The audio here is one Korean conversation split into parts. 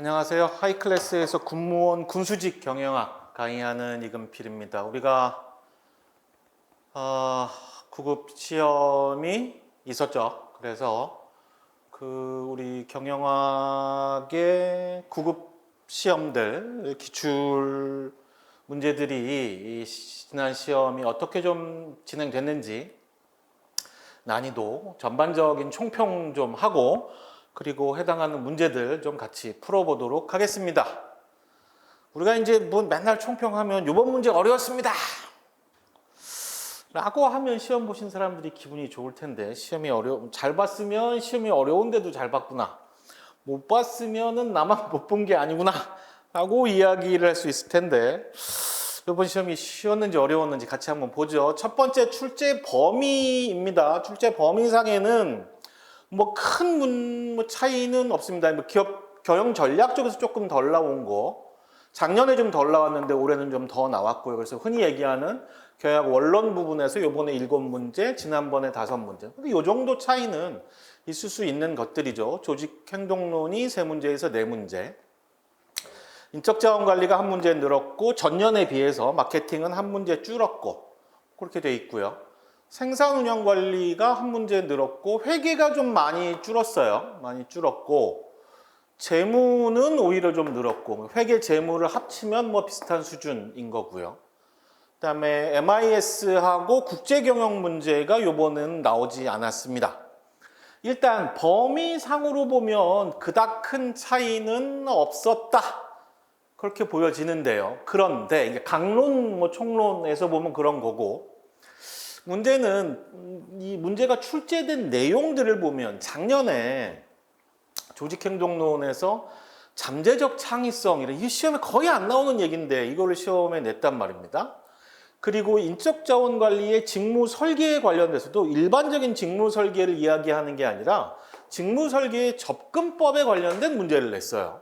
안녕하세요. 하이클래스에서 군무원 군수직 경영학 강의하는 이금필입니다. 우리가 구급 시험이 있었죠. 그래서 우리 경영학의 구급 시험들 기출 문제들이 지난 시험이 어떻게 좀 진행됐는지 난이도 전반적인 총평 좀 하고 그리고 해당하는 문제들 좀 같이 풀어보도록 하겠습니다. 우리가 이제 뭐 맨날 총평하면 이번 문제 어려웠습니다 라고 하면 시험 보신 사람들이 기분이 좋을 텐데, 잘 봤으면 시험이 어려운데도 잘 봤구나, 못 봤으면은 나만 못 본 게 아니구나 라고 이야기를 할 수 있을 텐데, 이번 시험이 쉬웠는지 어려웠는지 같이 한번 보죠. 첫 번째 출제 범위입니다. 출제 범위상에는 뭐 큰 차이는 없습니다. 경영 전략 쪽에서 조금 덜 나온 거, 작년에 좀 덜 나왔는데 올해는 좀 더 나왔고요. 그래서 흔히 얘기하는 경영 원론 부분에서 이번에 7문제, 지난번에 5문제. 근데 이 정도 차이는 있을 수 있는 것들이죠. 조직 행동론이 3문제에서 4문제. 인적 자원 관리가 1문제 늘었고, 전년에 비해서 마케팅은 1문제 줄었고, 그렇게 돼 있고요. 생산 운영 관리가 1문제 늘었고, 회계가 좀 많이 줄었어요. 많이 줄었고, 재무는 오히려 좀 늘었고, 회계 재무를 합치면 뭐 비슷한 수준인 거고요. 그다음에 MIS하고 국제 경영 문제가 요번은 나오지 않았습니다. 일단 범위상으로 보면 그닥 큰 차이는 없었다, 그렇게 보여지는데요. 그런데 이게 강론, 총론에서 보면 그런 거고, 문제는 이 문제가 출제된 내용들을 보면 작년에 조직행동론에서 잠재적 창의성, 이 시험에 거의 안 나오는 얘기인데 이거를 시험에 냈단 말입니다. 그리고 인적 자원 관리의 직무 설계에 관련돼서도 일반적인 직무 설계를 이야기하는 게 아니라 직무 설계의 접근법에 관련된 문제를 냈어요.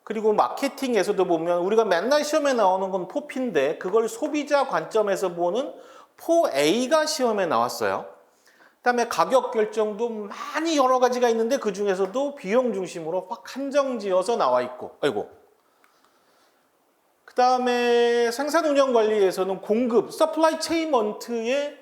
그리고 마케팅에서도 보면 우리가 맨날 시험에 나오는 건 포피인데, 그걸 소비자 관점에서 보는 포A가 시험에 나왔어요. 그다음에 가격 결정도 많이 여러 가지가 있는데 그 중에서도 비용 중심으로 확 한정지어서 나와 있고, 그다음에 생산 운영 관리에서는 공급, 서플라이 체인먼트의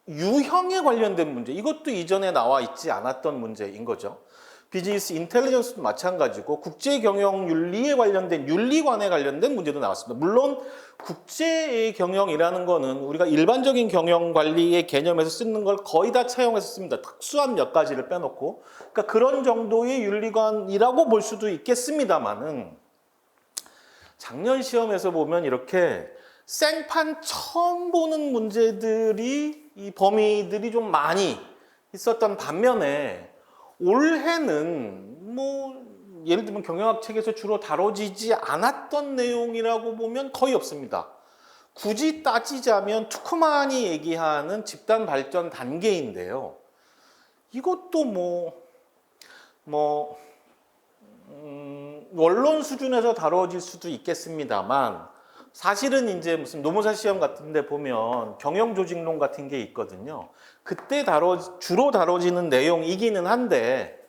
유형에 관련된 문제, 이것도 이전에 나와 있지 않았던 문제인 거죠. 비즈니스 인텔리전스도 마찬가지고 국제 경영 윤리에 관련된 윤리관에 관련된 문제도 나왔습니다. 물론 국제 경영이라는 거는 우리가 일반적인 경영 관리의 개념에서 쓰는 걸 거의 다 차용해서 씁니다. 특수한 몇 가지를 빼놓고. 그러니까 그런 정도의 윤리관이라고 볼 수도 있겠습니다만은, 작년 시험에서 보면 이렇게 생판 처음 보는 문제들이, 이 범위들이 좀 많이 있었던 반면에 올해는 예를 들면 경영학 책에서 주로 다뤄지지 않았던 내용이라고 보면 거의 없습니다. 굳이 따지자면 투크만이 얘기하는 집단 발전 단계인데요. 이것도 원론 수준에서 다뤄질 수도 있겠습니다만, 사실은 이제 무슨 노무사 시험 같은 데 보면 경영조직론 같은 게 있거든요. 그때 주로 다뤄지는 내용이기는 한데,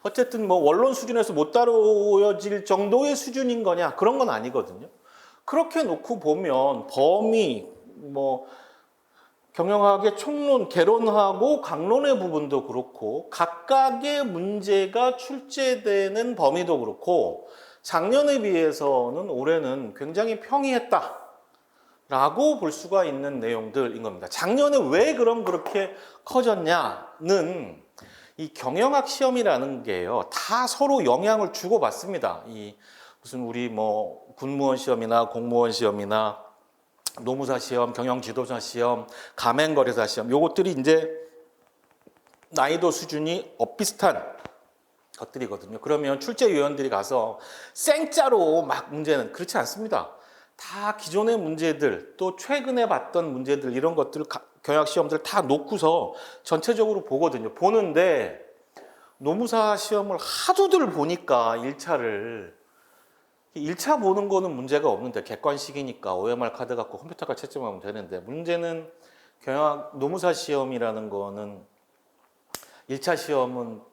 어쨌든 원론 수준에서 못 다뤄질 정도의 수준인 거냐, 그런 건 아니거든요. 그렇게 놓고 보면 범위, 경영학의 총론, 개론하고 강론의 부분도 그렇고, 각각의 문제가 출제되는 범위도 그렇고, 작년에 비해서는 올해는 굉장히 평이했다 라고 볼 수가 있는 내용들인 겁니다. 작년에 왜 그렇게 커졌냐는, 이 경영학 시험이라는 게요, 다 서로 영향을 주고받습니다. 무슨 우리 군무원 시험이나 공무원 시험이나 노무사 시험, 경영지도자 시험, 가맹거래사 시험, 요것들이 이제 난이도 수준이 비슷한 것들이거든요. 그러면 출제위원들이 가서 생짜로 문제는 그렇지 않습니다. 다 기존의 문제들, 또 최근에 봤던 문제들, 이런 것들을 경영학 시험들 다 놓고서 전체적으로 보거든요. 보는데 노무사 시험을 하도들 보니까 1차 보는 거는 문제가 없는데, 객관식이니까 OMR 카드 갖고 컴퓨터가 채점하면 되는데, 문제는 노무사 시험이라는 거는 1차 시험은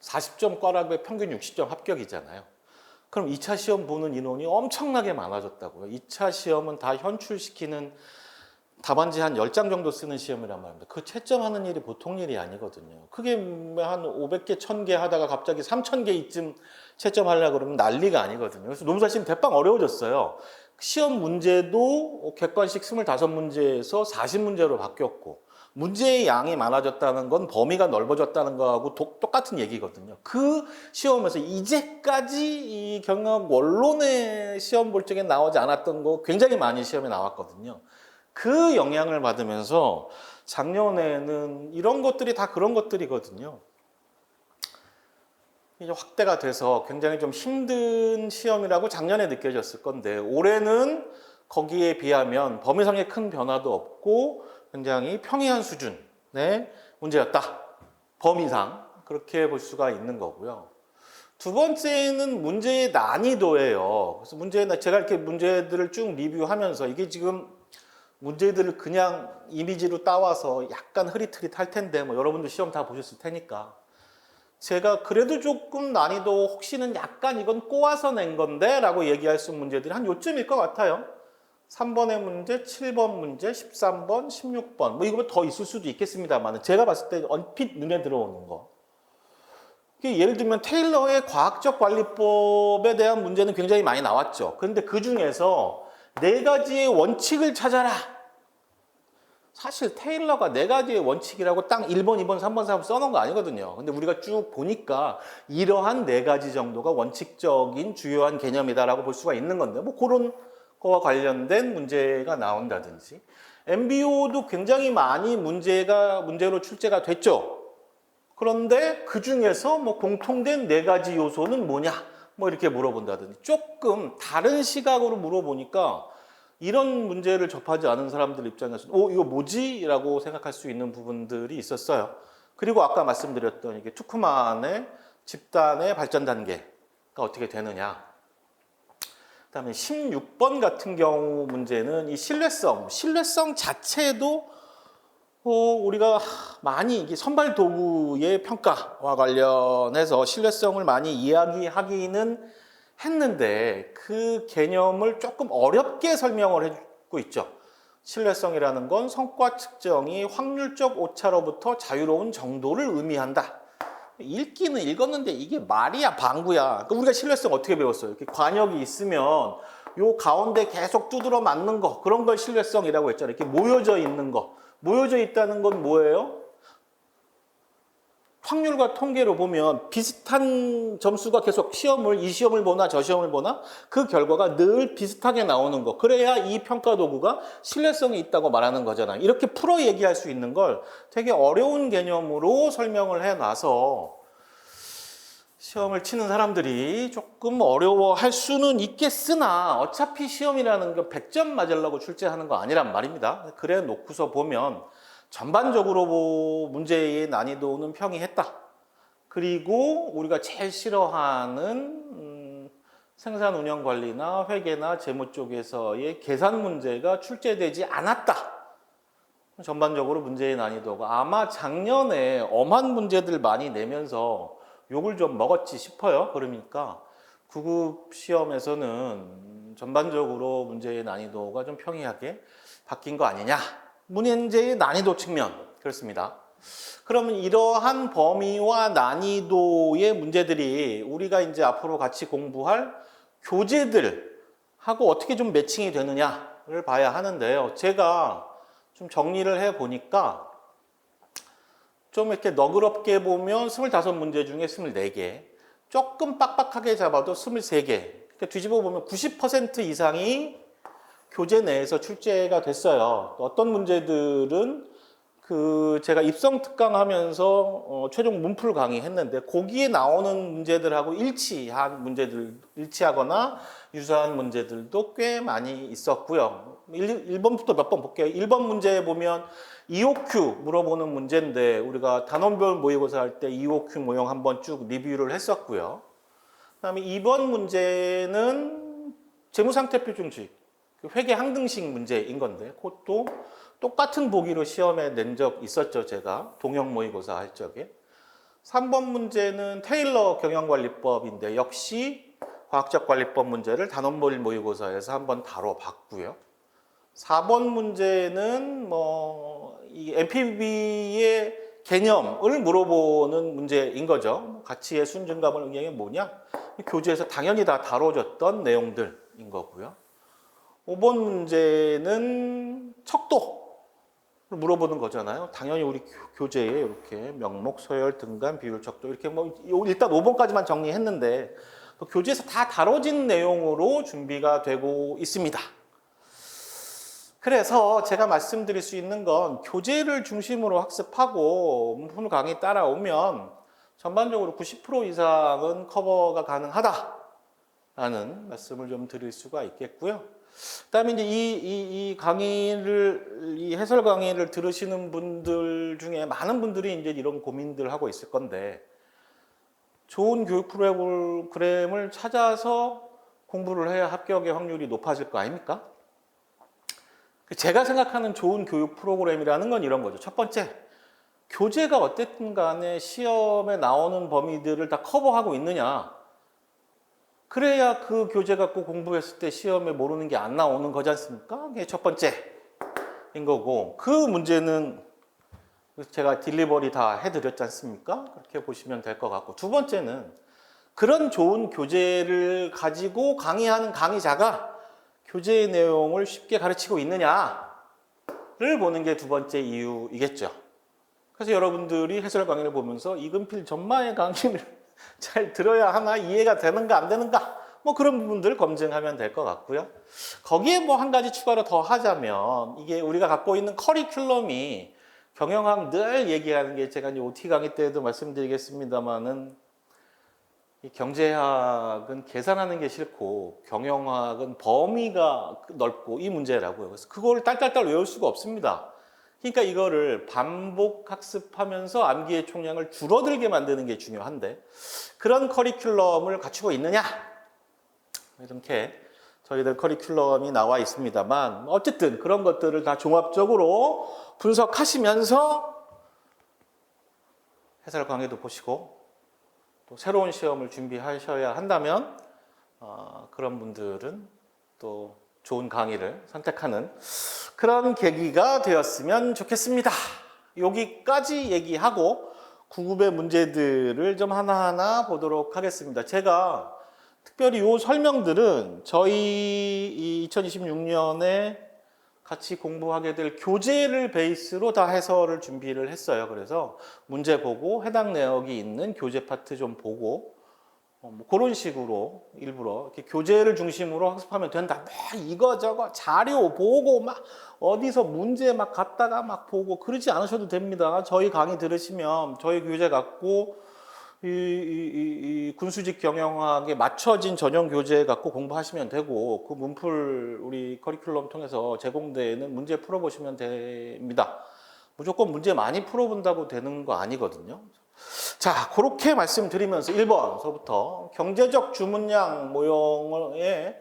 40점 꽈락에 평균 60점 합격이잖아요. 그럼 2차 시험 보는 인원이 엄청나게 많아졌다고요. 2차 시험은 다 현출시키는 답안지 한 10장 정도 쓰는 시험이란 말입니다. 그 채점하는 일이 보통 일이 아니거든요. 그게 한 500개, 1000개 하다가 갑자기 3000개 이쯤 채점하려고 그러면 난리가 아니거든요. 그래서 노무사시험 대빵 어려워졌어요. 시험 문제도 객관식 25문제에서 40문제로 바뀌었고, 문제의 양이 많아졌다는 건 범위가 넓어졌다는 거하고 똑같은 얘기거든요. 그 시험에서 이제까지 이 경영 원론의 시험 볼 적에 나오지 않았던 거 굉장히 많이 시험에 나왔거든요. 그 영향을 받으면서 작년에는 이런 것들이 다 그런 것들이거든요. 이제 확대가 돼서 굉장히 좀 힘든 시험이라고 작년에 느껴졌을 건데, 올해는 거기에 비하면 범위상의 큰 변화도 없고 굉장히 평이한 수준의 문제였다. 범위상 그렇게 볼 수가 있는 거고요. 두 번째는 문제의 난이도예요. 그래서 제가 이렇게 문제들을 쭉 리뷰하면서 이게 지금 문제들을 그냥 이미지로 따와서 약간 흐릿흐릿할 텐데, 뭐 여러분도 시험 다 보셨을 테니까 제가 그래도 조금 난이도 혹시는 약간 이건 꼬아서 낸 건데 라고 얘기할 수 있는 문제들이 한 요쯤일 것 같아요. 3번의 문제, 7번 문제, 13번, 16번 뭐 이거보다 더 있을 수도 있겠습니다만 제가 봤을 때 얼핏 눈에 들어오는 거, 예를 들면 테일러의 과학적 관리법에 대한 문제는 굉장히 많이 나왔죠. 그런데 그 중에서 4가지의 원칙을 찾아라. 사실 테일러가 4가지의 원칙이라고 딱 1번, 2번, 3번, 4번 써놓은 거 아니거든요. 근데 우리가 쭉 보니까 이러한 4가지 정도가 원칙적인 주요한 개념이다라고 볼 수가 있는 건데, 뭐 그런 거와 관련된 문제가 나온다든지, MBO도 굉장히 많이 문제로 출제가 됐죠. 그런데 그 중에서 뭐 공통된 4가지 요소는 뭐냐? 뭐 이렇게 물어본다든지, 조금 다른 시각으로 물어보니까 이런 문제를 접하지 않은 사람들 입장에서 이거 뭐지? 라고 생각할 수 있는 부분들이 있었어요. 그리고 아까 말씀드렸던 이게 투크만의 집단의 발전 단계가 어떻게 되느냐. 그다음에 16번 같은 경우 문제는 이 신뢰성 자체도 우리가 많이 이게 선발 도구의 평가와 관련해서 신뢰성을 많이 이야기하기는 했는데 그 개념을 조금 어렵게 설명을 해주고 있죠. 신뢰성이라는 건 성과 측정이 확률적 오차로부터 자유로운 정도를 의미한다. 읽기는 읽었는데 이게 말이야 방구야. 우리가 신뢰성 어떻게 배웠어요? 이렇게 관역이 있으면 요 가운데 계속 두드러 맞는 거, 그런 걸 신뢰성이라고 했잖아요. 이렇게 모여져 있는 거. 모여져 있다는 건 뭐예요? 확률과 통계로 보면 비슷한 점수가 계속 이 시험을 보나 저 시험을 보나 그 결과가 늘 비슷하게 나오는 거. 그래야 이 평가 도구가 신뢰성이 있다고 말하는 거잖아요. 이렇게 풀어 얘기할 수 있는 걸 되게 어려운 개념으로 설명을 해놔서 시험을 치는 사람들이 조금 어려워할 수는 있겠으나 어차피 시험이라는 게 100점 맞으려고 출제하는 거 아니란 말입니다. 그래 놓고서 보면 전반적으로 문제의 난이도는 평이했다. 그리고 우리가 제일 싫어하는 생산 운영 관리나 회계나 재무 쪽에서의 계산 문제가 출제되지 않았다. 전반적으로 문제의 난이도가 아마 작년에 엄한 문제들 많이 내면서 욕을 좀 먹었지 싶어요. 그러니까 9급 시험에서는 전반적으로 문제의 난이도가 좀 평이하게 바뀐 거 아니냐. 문제의 난이도 측면 그렇습니다. 그러면 이러한 범위와 난이도의 문제들이 우리가 이제 앞으로 같이 공부할 교재들하고 어떻게 좀 매칭이 되느냐를 봐야 하는데요. 제가 좀 정리를 해 보니까 좀 이렇게 너그럽게 보면 25문제 중에 24개, 조금 빡빡하게 잡아도 23개. 그러니까 뒤집어 보면 90% 이상이 교재 내에서 출제가 됐어요. 어떤 문제들은 제가 입성 특강하면서 최종 문풀 강의했는데 거기에 나오는 문제들하고 일치하거나 유사한 문제들도 꽤 많이 있었고요. 1번부터 몇 번 볼게요. 1번 문제에 보면 EOQ 물어보는 문제인데 우리가 단원별 모의고사 할 때 EOQ 모형 한번 쭉 리뷰를 했었고요. 그다음에 2번 문제는 재무상태표준칙 회계 항등식 문제인 건데 그것도 똑같은 보기로 시험에 낸 적 있었죠. 제가 동형 모의고사 할 적에. 3번 문제는 테일러 경영관리법인데 역시 과학적 관리법 문제를 단원몰 모의고사에서 한번 다뤄봤고요. 4번 문제는 이 MPB의 개념을 물어보는 문제인 거죠. 가치의 순증감을 의미하는 게 뭐냐? 교재에서 당연히 다 다뤄졌던 내용들인 거고요. 5번 문제는 척도를 물어보는 거잖아요. 당연히 우리 교재에 이렇게 명목, 서열, 등간, 비율, 척도 이렇게 일단 5번까지만 정리했는데 또 교재에서 다 다뤄진 내용으로 준비가 되고 있습니다. 그래서 제가 말씀드릴 수 있는 건 교재를 중심으로 학습하고 문풀 강의 따라오면 전반적으로 90% 이상은 커버가 가능하다라는 말씀을 좀 드릴 수가 있겠고요. 그다음에 이제 이 강의를, 이 해설 강의를 들으시는 분들 중에 많은 분들이 이제 이런 고민들 하고 있을 건데, 좋은 교육 프로그램을 찾아서 공부를 해야 합격의 확률이 높아질 거 아닙니까? 제가 생각하는 좋은 교육 프로그램이라는 건 이런 거죠. 첫 번째, 교재가 어쨌든 간에 시험에 나오는 범위들을 다 커버하고 있느냐. 그래야 그 교재 갖고 공부했을 때 시험에 모르는 게 안 나오는 거지 않습니까? 그게 첫 번째인 거고, 그 문제는 제가 딜리버리 다 해드렸지 않습니까? 그렇게 보시면 될 것 같고, 두 번째는 그런 좋은 교재를 가지고 강의하는 강의자가 교재의 내용을 쉽게 가르치고 있느냐를 보는 게 두 번째 이유이겠죠. 그래서 여러분들이 해설 강의를 보면서 이근필 전마의 강의를 잘 들어야 하나, 이해가 되는가 안 되는가, 그런 부분들 검증하면 될 것 같고요. 거기에 한 가지 추가로 더 하자면, 이게 우리가 갖고 있는 커리큘럼이 경영학 늘 얘기하는 게, 제가 이제 OT 강의 때도 말씀드리겠습니다만은, 이 경제학은 계산하는 게 싫고 경영학은 범위가 넓고 이 문제라고요. 그래서 그걸 딸딸딸 외울 수가 없습니다. 그러니까 이거를 반복 학습하면서 암기의 총량을 줄어들게 만드는 게 중요한데, 그런 커리큘럼을 갖추고 있느냐? 이렇게 저희들 커리큘럼이 나와 있습니다만, 어쨌든 그런 것들을 다 종합적으로 분석하시면서 해설 강의도 보시고 또 새로운 시험을 준비하셔야 한다면 그런 분들은 또 좋은 강의를 선택하는 그런 계기가 되었으면 좋겠습니다. 여기까지 얘기하고 9급의 문제들을 좀 하나하나 보도록 하겠습니다. 제가 특별히 이 설명들은 저희 2026년에 같이 공부하게 될 교재를 베이스로 다 해설을 준비를 했어요. 그래서 문제 보고 해당 내역이 있는 교재 파트 좀 보고 그런 식으로 일부러 이렇게 교재를 중심으로 학습하면 된다. 이거저거 자료 보고 막 어디서 문제 막 갖다가 막 보고 그러지 않으셔도 됩니다. 저희 강의 들으시면 저희 교재 갖고 이 군수직 경영학에 맞춰진 전용 교재 갖고 공부하시면 되고, 그 문풀 우리 커리큘럼 통해서 제공되는 문제 풀어보시면 됩니다. 무조건 문제 많이 풀어본다고 되는 거 아니거든요. 자, 그렇게 말씀드리면서 1번서부터 경제적 주문량 모형의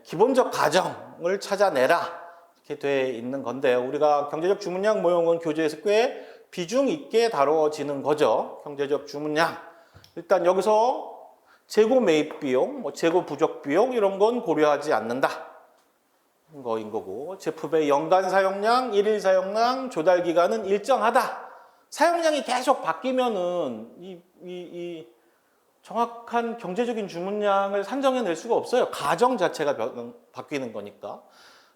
기본적 가정을 찾아내라 이렇게 돼 있는 건데, 우리가 경제적 주문량 모형은 교재에서 꽤 비중 있게 다뤄지는 거죠. 경제적 주문량. 일단 여기서 재고 매입 비용, 재고 부족 비용 이런 건 고려하지 않는다 거인 거고, 제품의 연간 사용량, 일일 사용량, 조달 기간은 일정하다. 사용량이 계속 바뀌면은 이 정확한 경제적인 주문량을 산정해낼 수가 없어요. 가정 자체가 바뀌는 거니까.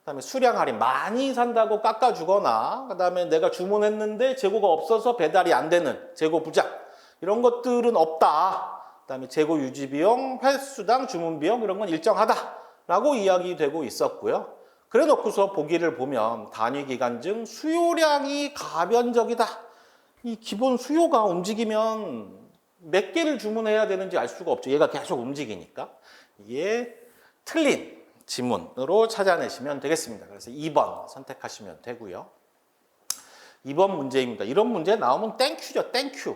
그다음에 수량 할인, 많이 산다고 깎아주거나, 그다음에 내가 주문했는데 재고가 없어서 배달이 안 되는 재고 부작, 이런 것들은 없다. 그다음에 재고 유지 비용, 횟수당 주문 비용 이런 건 일정하다라고 이야기되고 있었고요. 그래 놓고서 보기를 보면 단위 기간 중 수요량이 가변적이다. 이 기본 수요가 움직이면 몇 개를 주문해야 되는지 알 수가 없죠. 얘가 계속 움직이니까. 이게 틀린 지문으로 찾아내시면 되겠습니다. 그래서 2번 선택하시면 되고요. 2번 문제입니다. 이런 문제 나오면 땡큐죠. 땡큐.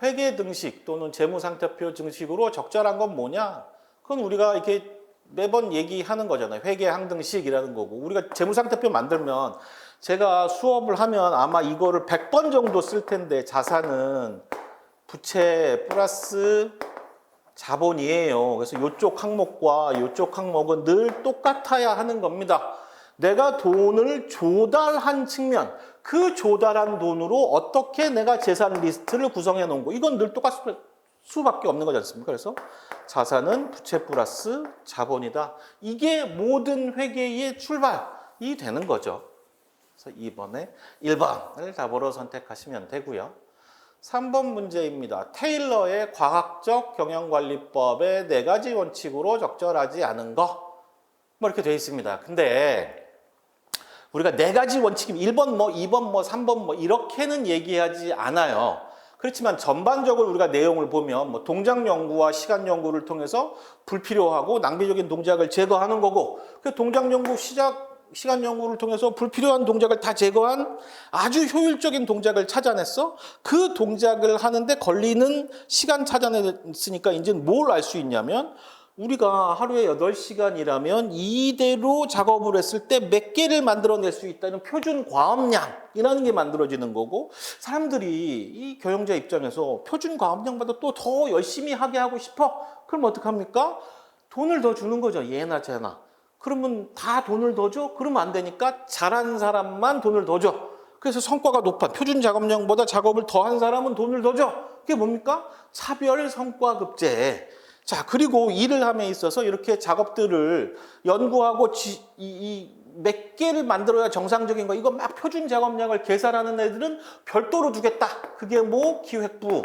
회계 등식 또는 재무상태표 증식으로 적절한 건 뭐냐? 그건 우리가 이렇게 매번 얘기하는 거잖아요. 회계 항등식이라는 거고, 우리가 재무상태표 만들면 제가 수업을 하면 아마 이거를 100번 정도 쓸 텐데, 자산은 부채 플러스 자본이에요. 그래서 이쪽 항목과 이쪽 항목은 늘 똑같아야 하는 겁니다. 내가 돈을 조달한 측면, 그 조달한 돈으로 어떻게 내가 재산 리스트를 구성해 놓은 거, 이건 늘 똑같을 수밖에 없는 거지 않습니까? 그래서 자산은 부채 플러스 자본이다. 이게 모든 회계의 출발이 되는 거죠. 그래서 2번에 1번을 답으로 선택하시면 되고요. 3번 문제입니다. 테일러의 과학적 경영관리법의 4가지 원칙으로 적절하지 않은 거. 뭐 이렇게 되어 있습니다. 근데 우리가 4가지 원칙이 1번 뭐 2번 뭐 3번 뭐 이렇게는 얘기하지 않아요. 그렇지만 전반적으로 우리가 내용을 보면 뭐 동작 연구와 시간 연구를 통해서 불필요하고 낭비적인 동작을 제거하는 거고, 그 동작 연구 시간 연구를 통해서 불필요한 동작을 다 제거한 아주 효율적인 동작을 찾아냈어. 그 동작을 하는데 걸리는 시간 찾아냈으니까 이제 뭘 알 수 있냐면, 우리가 하루에 8시간 일하면 이대로 작업을 했을 때 몇 개를 만들어낼 수 있다는 표준 과업량이라는 게 만들어지는 거고, 사람들이 이 경영자 입장에서 표준 과업량보다 또 더 열심히 하게 하고 싶어. 그럼 어떡합니까? 돈을 더 주는 거죠. 얘나 쟤나. 그러면 다 돈을 더 줘? 그러면 안 되니까 잘한 사람만 돈을 더 줘. 그래서 성과가 높아. 표준 작업량보다 작업을 더 한 사람은 돈을 더 줘. 그게 뭡니까? 차별 성과급제. 자, 그리고 일을 함에 있어서 이렇게 작업들을 연구하고 몇 개를 만들어야 정상적인 거, 이거 막 표준 작업량을 계산하는 애들은 별도로 두겠다. 그게 뭐? 기획부.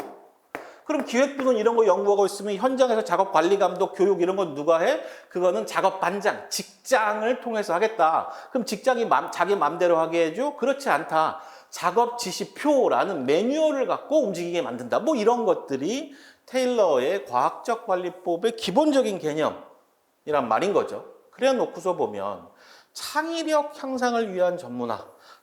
그럼 기획부는 이런 거 연구하고 있으면 현장에서 작업 관리 감독, 교육 이런 건 누가 해? 그거는 작업 반장, 직장을 통해서 하겠다. 그럼 직장이 자기 맘대로 하게 해줘? 그렇지 않다. 작업 지시표라는 매뉴얼을 갖고 움직이게 만든다. 뭐 이런 것들이 테일러의 과학적 관리법의 기본적인 개념이란 말인 거죠. 그래 놓고서 보면 창의력 향상을 위한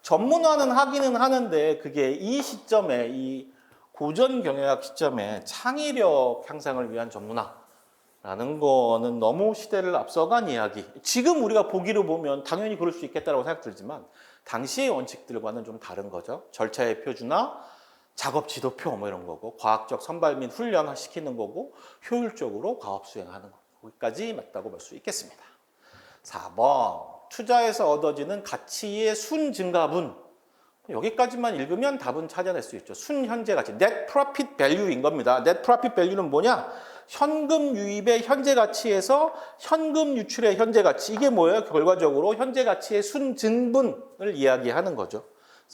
전문화는 하기는 하는데, 그게 이 시점에, 이 고전 경영학 시점에 창의력 향상을 위한 전문화라는 거는 너무 시대를 앞서간 이야기. 지금 우리가 보기로 보면 당연히 그럴 수 있겠다고 생각 들지만 당시의 원칙들과는 좀 다른 거죠. 절차의 표준화, 작업 지도표 뭐 이런 거고, 과학적 선발 및 훈련 시키는 거고, 효율적으로 과업 수행하는 거기까지 맞다고 볼 수 있겠습니다. 4번, 투자에서 얻어지는 가치의 순증가분. 여기까지만 읽으면 답은 찾아낼 수 있죠. 순현재 가치, net profit value인 겁니다. net profit value는 뭐냐? 현금 유입의 현재 가치에서 현금 유출의 현재 가치. 이게 뭐예요? 결과적으로 현재 가치의 순증분을 이야기하는 거죠.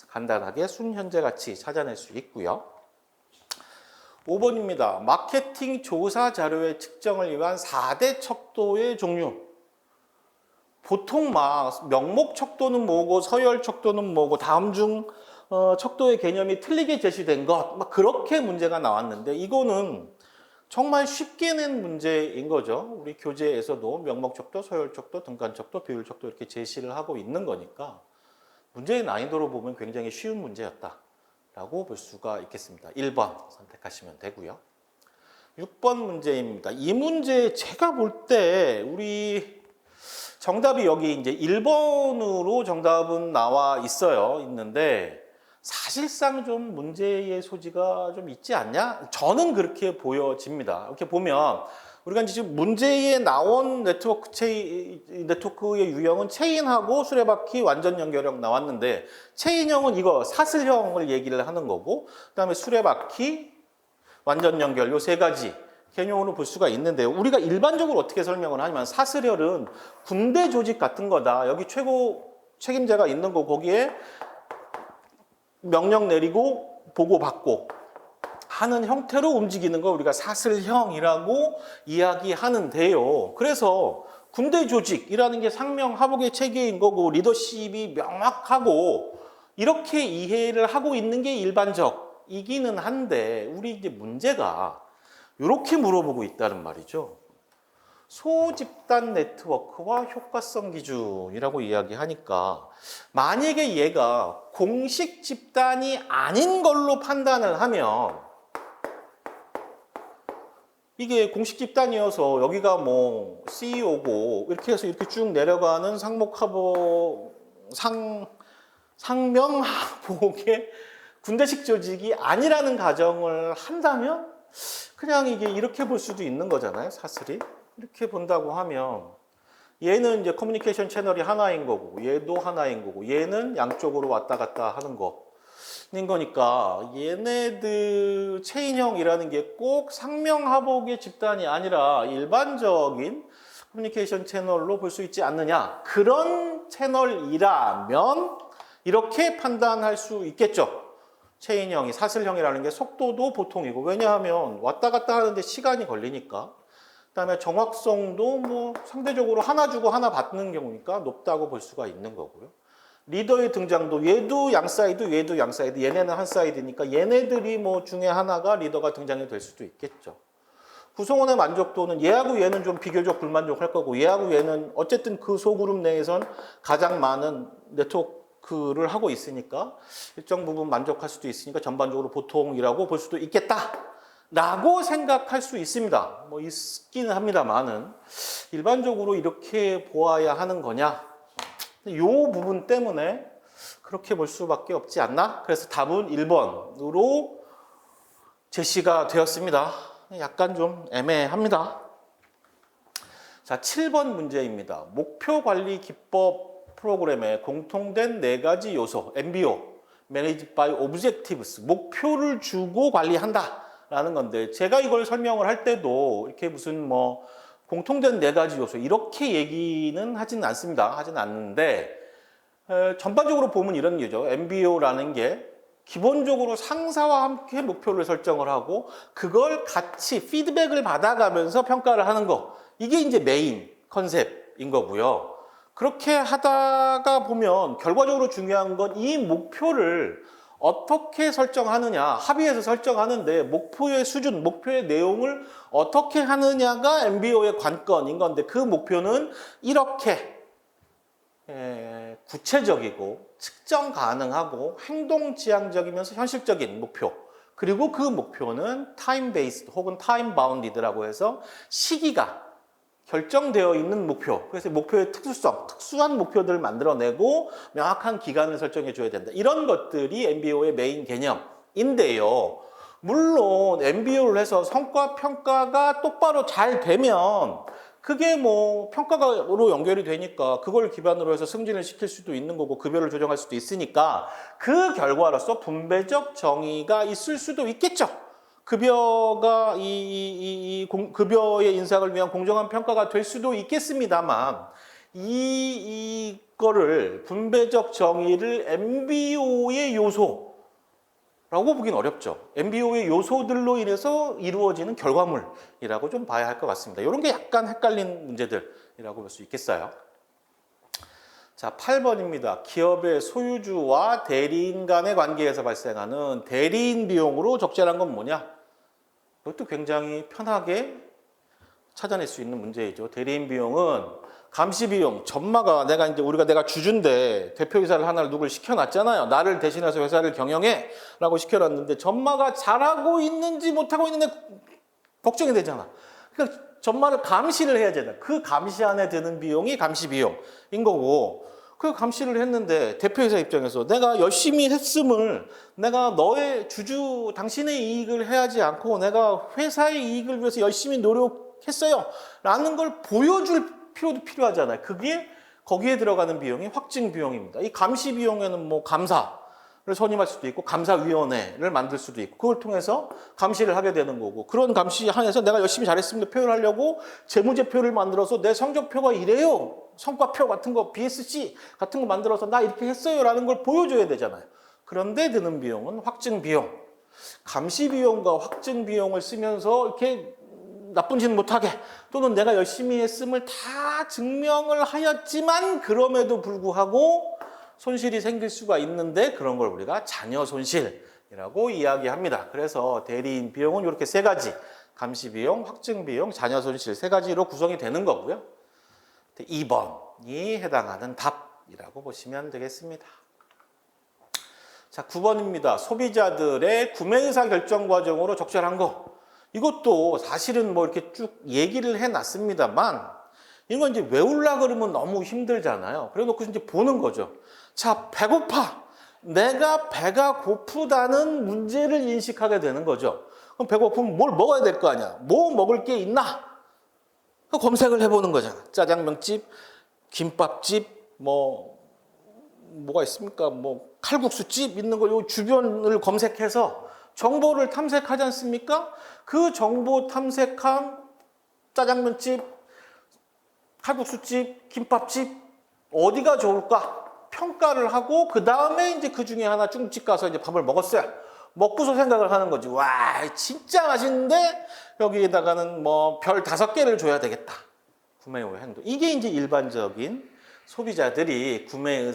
간단하게 순현재 가치 찾아낼 수 있고요. 5번입니다. 마케팅 조사 자료의 측정을 위한 4대 척도의 종류. 보통 막 명목 척도는 뭐고 서열 척도는 뭐고 다음 중 척도의 개념이 틀리게 제시된 것, 막 그렇게 문제가 나왔는데, 이거는 정말 쉽게 낸 문제인 거죠. 우리 교재에서도 명목 척도, 서열 척도, 등간 척도, 비율 척도 이렇게 제시를 하고 있는 거니까 문제의 난이도로 보면 굉장히 쉬운 문제였다라고 볼 수가 있겠습니다. 1번 선택하시면 되고요. 6번 문제입니다. 이 문제 제가 볼 때 우리 정답이 여기 이제 1번으로 정답은 나와 있는데 사실상 좀 문제의 소지가 좀 있지 않냐? 저는 그렇게 보여집니다. 이렇게 보면 우리가 이제 지금 문제에 나온 네트워크의 유형은 체인하고 수레바퀴 완전 연결형 나왔는데, 체인형은 이거 사슬형을 얘기를 하는 거고, 그다음에 수레바퀴 완전 연결 요 3가지 개념으로 볼 수가 있는데요. 우리가 일반적으로 어떻게 설명을 하냐면, 사슬혈은 군대 조직 같은 거다. 여기 최고 책임자가 있는 거, 거기에 명령 내리고 보고받고 하는 형태로 움직이는 거 우리가 사슬형이라고 이야기하는데요. 그래서 군대 조직이라는 게 상명하복의 체계인 거고, 리더십이 명확하고 이렇게 이해를 하고 있는 게 일반적이기는 한데, 우리 이제 문제가 이렇게 물어보고 있다는 말이죠. 소집단 네트워크와 효과성 기준이라고 이야기하니까, 만약에 얘가 공식 집단이 아닌 걸로 판단을 하면, 이게 공식 집단이어서 여기가 뭐 CEO고 이렇게 해서 이렇게 쭉 내려가는 상명하복의 군대식 조직이 아니라는 가정을 한다면 그냥 이게 이렇게 볼 수도 있는 거잖아요, 사슬이. 이렇게 본다고 하면 얘는 이제 커뮤니케이션 채널이 하나인 거고 얘도 하나인 거고 얘는 양쪽으로 왔다 갔다 하는 거인 거니까 얘네들 체인형이라는 게 꼭 상명하복의 집단이 아니라 일반적인 커뮤니케이션 채널로 볼 수 있지 않느냐. 그런 채널이라면 이렇게 판단할 수 있겠죠. 체인형이 사슬형이라는 게 속도도 보통이고 왜냐하면 왔다 갔다 하는데 시간이 걸리니까 그다음에 정확성도 뭐 상대적으로 하나 주고 하나 받는 경우니까 높다고 볼 수가 있는 거고요. 리더의 등장도 얘도 양사이드 얘도 양사이드 얘네는 한 사이드니까 얘네들이 뭐 중에 하나가 리더가 등장이 될 수도 있겠죠. 구성원의 만족도는 얘하고 얘는 좀 비교적 불만족할 거고 얘하고 얘는 어쨌든 그 소그룹 내에선 가장 많은 네트워크를 하고 있으니까 일정 부분 만족할 수도 있으니까 전반적으로 보통이라고 볼 수도 있겠다 라고 생각할 수 있습니다. 뭐 있기는 합니다만은 일반적으로 이렇게 보아야 하는 거냐 이 부분 때문에 그렇게 볼 수밖에 없지 않나? 그래서 답은 1번으로 제시가 되었습니다. 약간 좀 애매합니다. 자, 7번 문제입니다. 목표 관리 기법 프로그램에 공통된 4가지 요소, MBO, Managed by Objectives, 목표를 주고 관리한다 라는 건데 제가 이걸 설명을 할 때도 이렇게 무슨 뭐 공통된 4가지 요소 이렇게 얘기는 하지는 않습니다. 하지는 않는데 전반적으로 보면 이런 얘기죠. MBO라는 게 기본적으로 상사와 함께 목표를 설정을 하고 그걸 같이 피드백을 받아가면서 평가를 하는 거. 이게 이제 메인 컨셉인 거고요. 그렇게 하다가 보면 결과적으로 중요한 건 이 목표를 어떻게 설정하느냐. 합의해서 설정하는데 목표의 수준, 목표의 내용을 어떻게 하느냐가 MBO의 관건인 건데 그 목표는 이렇게 구체적이고 측정 가능하고 행동 지향적이면서 현실적인 목표 그리고 그 목표는 타임 베이스드 혹은 타임 바운디드라고 해서 시기가 결정되어 있는 목표 그래서 목표의 특수성, 특수한 목표들을 만들어내고 명확한 기간을 설정해 줘야 된다. 이런 것들이 MBO의 메인 개념인데요. 물론 MBO를 해서 성과 평가가 똑바로 잘 되면 그게 뭐 평가로 연결이 되니까 그걸 기반으로 해서 승진을 시킬 수도 있는 거고 급여를 조정할 수도 있으니까 그 결과로서 분배적 정의가 있을 수도 있겠죠. 급여가 급여의 인상을 위한 공정한 평가가 될 수도 있겠습니다만 이거를 분배적 정의를 MBO의 요소 라고 보긴 어렵죠. MBO의 요소들로 인해서 이루어지는 결과물이라고 좀 봐야 할 것 같습니다. 이런 게 약간 헷갈린 문제들이라고 볼 수 있겠어요. 자, 8번입니다. 기업의 소유주와 대리인 간의 관계에서 발생하는 대리인 비용으로 적절한 건 뭐냐? 이것도 굉장히 편하게 찾아낼 수 있는 문제이죠. 대리인 비용은 감시 비용, 전마가 내가 주주인데 대표이사를 하나를 누굴 시켜놨잖아요. 나를 대신해서 회사를 경영해 라고 시켜놨는데 전마가 잘하고 있는지 못하고 있는지 걱정이 되잖아. 그러니까 전마를 감시를 해야 되잖아. 그 감시 안에 드는 비용이 감시 비용인 거고 그 감시를 했는데 대표이사 입장에서 내가 열심히 했음을 내가 너의 당신의 이익을 해야지 않고 내가 회사의 이익을 위해서 열심히 노력했어요 라는 걸 보여줄 필요도 필요하잖아요. 그게 거기에 들어가는 비용이 확증 비용입니다. 이 감시 비용에는 뭐 감사를 선임할 수도 있고 감사위원회를 만들 수도 있고 그걸 통해서 감시를 하게 되는 거고 그런 감시 안에서 내가 열심히 잘했습니다 표현하려고 재무제표를 만들어서 내 성적표가 이래요. 성과표 같은 거 BSC 같은 거 만들어서 나 이렇게 했어요 라는 걸 보여줘야 되잖아요. 그런데 드는 비용은 확증 비용. 감시 비용과 확증 비용을 쓰면서 이렇게 나쁜 짓 못하게 또는 내가 열심히 했음을 다 증명을 하였지만 그럼에도 불구하고 손실이 생길 수가 있는데 그런 걸 우리가 잔여 손실이라고 이야기합니다. 그래서 대리인 비용은 이렇게 3가지 감시 비용, 확증 비용, 잔여 손실 3가지로 구성이 되는 거고요. 2번이 해당하는 답이라고 보시면 되겠습니다. 자, 9번입니다. 소비자들의 구매 의사 결정 과정으로 적절한 거. 이것도 사실은 뭐 이렇게 쭉 얘기를 해놨습니다만 이건 이제 외우려 그러면 너무 힘들잖아요. 그래 놓고 이제 보는 거죠. 자, 배고파. 내가 배가 고프다는 문제를 인식하게 되는 거죠. 그럼 배고프면 뭘 먹어야 될 거 아니야. 뭐 먹을 게 있나? 검색을 해보는 거잖아. 짜장면집, 김밥집, 뭐가 있습니까? 칼국수집 있는 거 요 주변을 검색해서 정보를 탐색하지 않습니까? 그 정보 탐색한 짜장면집, 칼국수집, 김밥집 어디가 좋을까? 평가를 하고 그 다음에 이제 그 중에 하나 중집 가서 이제 밥을 먹었어요. 먹고서 생각을 하는 거지. 와, 진짜 맛있는데 여기에다가는 별 5개를 줘야 되겠다. 구매 후 행동. 이게 이제 일반적인 소비자들이 구매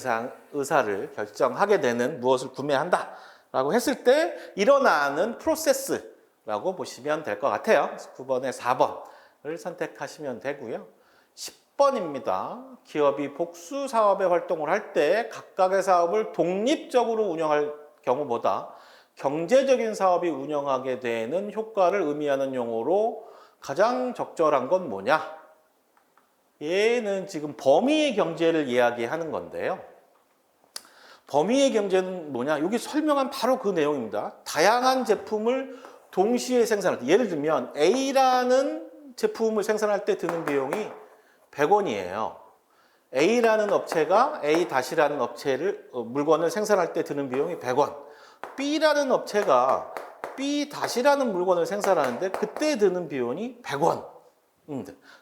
의사를 결정하게 되는 무엇을 구매한다라고 했을 때 일어나는 프로세스라고 보시면 될 것 같아요. 9번에 4번을 선택하시면 되고요. 10번입니다. 기업이 복수 사업의 활동을 할 때 각각의 사업을 독립적으로 운영할 경우보다 경제적인 사업이 운영하게 되는 효과를 의미하는 용어로 가장 적절한 건 뭐냐? 얘는 지금 범위의 경제를 이야기하는 건데요. 범위의 경제는 뭐냐? 여기 설명한 바로 그 내용입니다. 다양한 제품을 동시에 생산할 때, 예를 들면 A라는 제품을 생산할 때 드는 비용이 100원이에요. A라는 업체가 A-라는 물건을 생산할 때 드는 비용이 100원. B라는 업체가 B-라는 물건을 생산하는데 그때 드는 비용이 100원.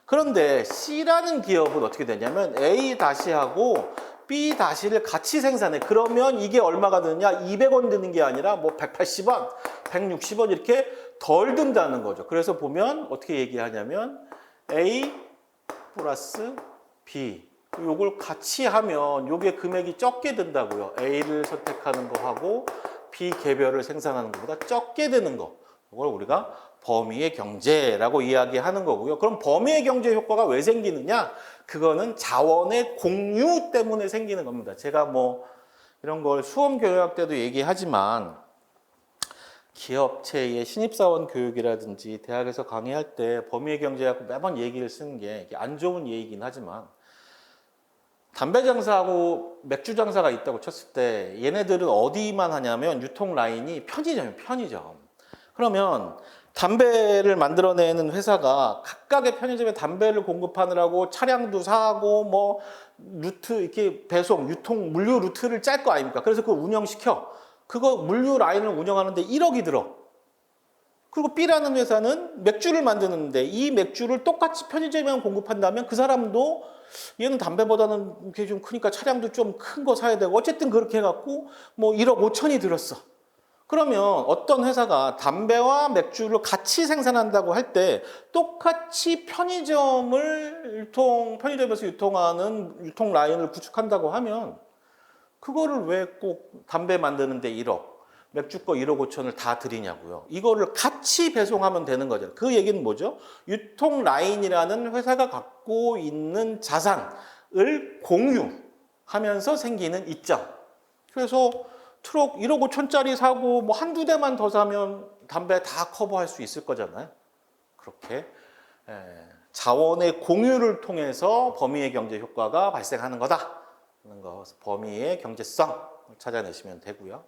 그런데 C라는 기업은 어떻게 되냐면 A-하고 B-를 같이 생산해. 그러면 이게 얼마가 드느냐? 200원 드는 게 아니라 180원, 160원 이렇게 덜 든다는 거죠. 그래서 보면 어떻게 얘기하냐면 A 플러스 B 요걸 같이 하면 요게 금액이 적게 든다고요. A를 선택하는 거하고 B 개별을 생산하는 것보다 적게 드는 거. 이걸 우리가 범위의 경제라고 이야기하는 거고요. 그럼 범위의 경제 효과가 왜 생기느냐? 그거는 자원의 공유 때문에 생기는 겁니다. 제가 이런 걸 수험 교육 때도 얘기하지만 기업체의 신입사원 교육이라든지 대학에서 강의할 때 범위의 경제하고 매번 얘기를 쓰는 게 안 좋은 얘기긴 하지만 담배 장사하고 맥주 장사가 있다고 쳤을 때 얘네들은 어디만 하냐면 유통 라인이 편의점이에요. 편의점. 그러면 담배를 만들어내는 회사가 각각의 편의점에 담배를 공급하느라고 차량도 사고 루트 이렇게 배송, 유통, 물류 루트를 짤 거 아닙니까? 그래서 그걸 운영시켜. 그거 물류 라인을 운영하는데 1억이 들어. 그리고 B라는 회사는 맥주를 만드는데 이 맥주를 똑같이 편의점에만 공급한다면 그 사람도 얘는 담배보다는 이렇게 좀 크니까 차량도 좀 큰 거 사야 되고 어쨌든 그렇게 해갖고 1억 5천이 들었어. 그러면 어떤 회사가 담배와 맥주를 같이 생산한다고 할 때 똑같이 편의점에서 유통하는 유통 라인을 구축한다고 하면 그거를 왜 꼭 담배 만드는데 1억, 맥주 거 1억 5천을 다 드리냐고요. 이거를 같이 배송하면 되는 거죠. 그 얘기는 뭐죠? 유통 라인이라는 회사가 갖고 있는 자산을 공유하면서 생기는 이점. 그래서 트럭 1억 5천짜리 사고 한두 대만 더 사면 담배 다 커버할 수 있을 거잖아요. 그렇게 자원의 공유를 통해서 범위의 경제 효과가 발생하는 거다. 하는 거, 범위의 경제성을 찾아내시면 되고요.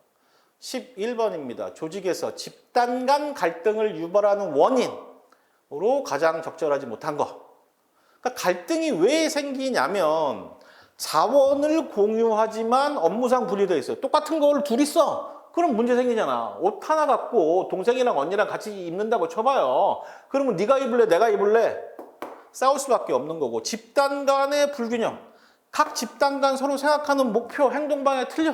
11번입니다. 조직에서 집단 간 갈등을 유발하는 원인으로 가장 적절하지 못한 거. 그러니까 갈등이 왜 생기냐면 자원을 공유하지만 업무상 분리되어 있어요. 똑같은 걸 둘이 써. 그럼 문제 생기잖아. 옷 하나 갖고 동생이랑 언니랑 같이 입는다고 쳐봐요. 그러면 네가 입을래? 내가 입을래? 싸울 수밖에 없는 거고. 집단 간의 불균형. 각 집단 간 서로 생각하는 목표, 행동 방향이 틀려.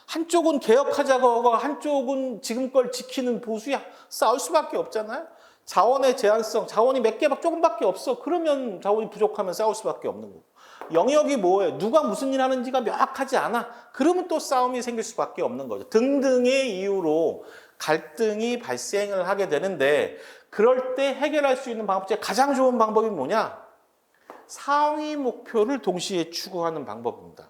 한쪽은 개혁하자고 하고 한쪽은 지금 걸 지키는 보수야. 싸울 수밖에 없잖아요. 자원의 제한성, 자원이 몇 개 조금밖에 없어. 그러면 자원이 부족하면 싸울 수밖에 없는 거고. 영역이 뭐예요? 누가 무슨 일 하는지가 명확하지 않아. 그러면 또 싸움이 생길 수밖에 없는 거죠. 등등의 이유로 갈등이 발생을 하게 되는데 그럴 때 해결할 수 있는 방법 중에 가장 좋은 방법이 뭐냐? 상위 목표를 동시에 추구하는 방법입니다.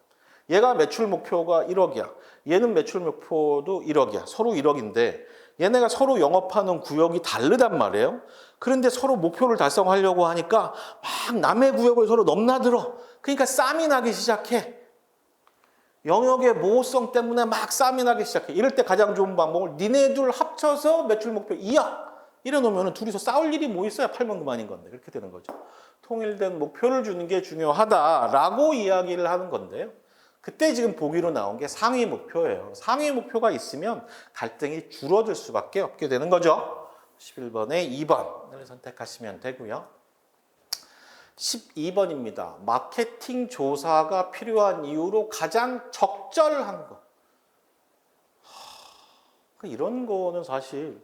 얘가 매출 목표가 1억이야. 얘는 매출 목표도 1억이야. 서로 1억인데 얘네가 서로 영업하는 구역이 다르단 말이에요. 그런데 서로 목표를 달성하려고 하니까 막 남의 구역을 서로 넘나들어. 그러니까 싸움이 나기 시작해. 영역의 모호성 때문에 막 싸움이 나기 시작해. 이럴 때 가장 좋은 방법을 니네 둘 합쳐서 매출 목표 2억 이래 놓으면 둘이서 싸울 일이 뭐 있어야 팔면 그만인 건데 그렇게 되는 거죠. 통일된 목표를 주는 게 중요하다라고 이야기를 하는 건데요. 그때 지금 보기로 나온 게 상위 목표예요. 상위 목표가 있으면 갈등이 줄어들 수밖에 없게 되는 거죠. 11번에 2번을 선택하시면 되고요. 12번입니다. 마케팅 조사가 필요한 이유로 가장 적절한 것. 이런 거는 사실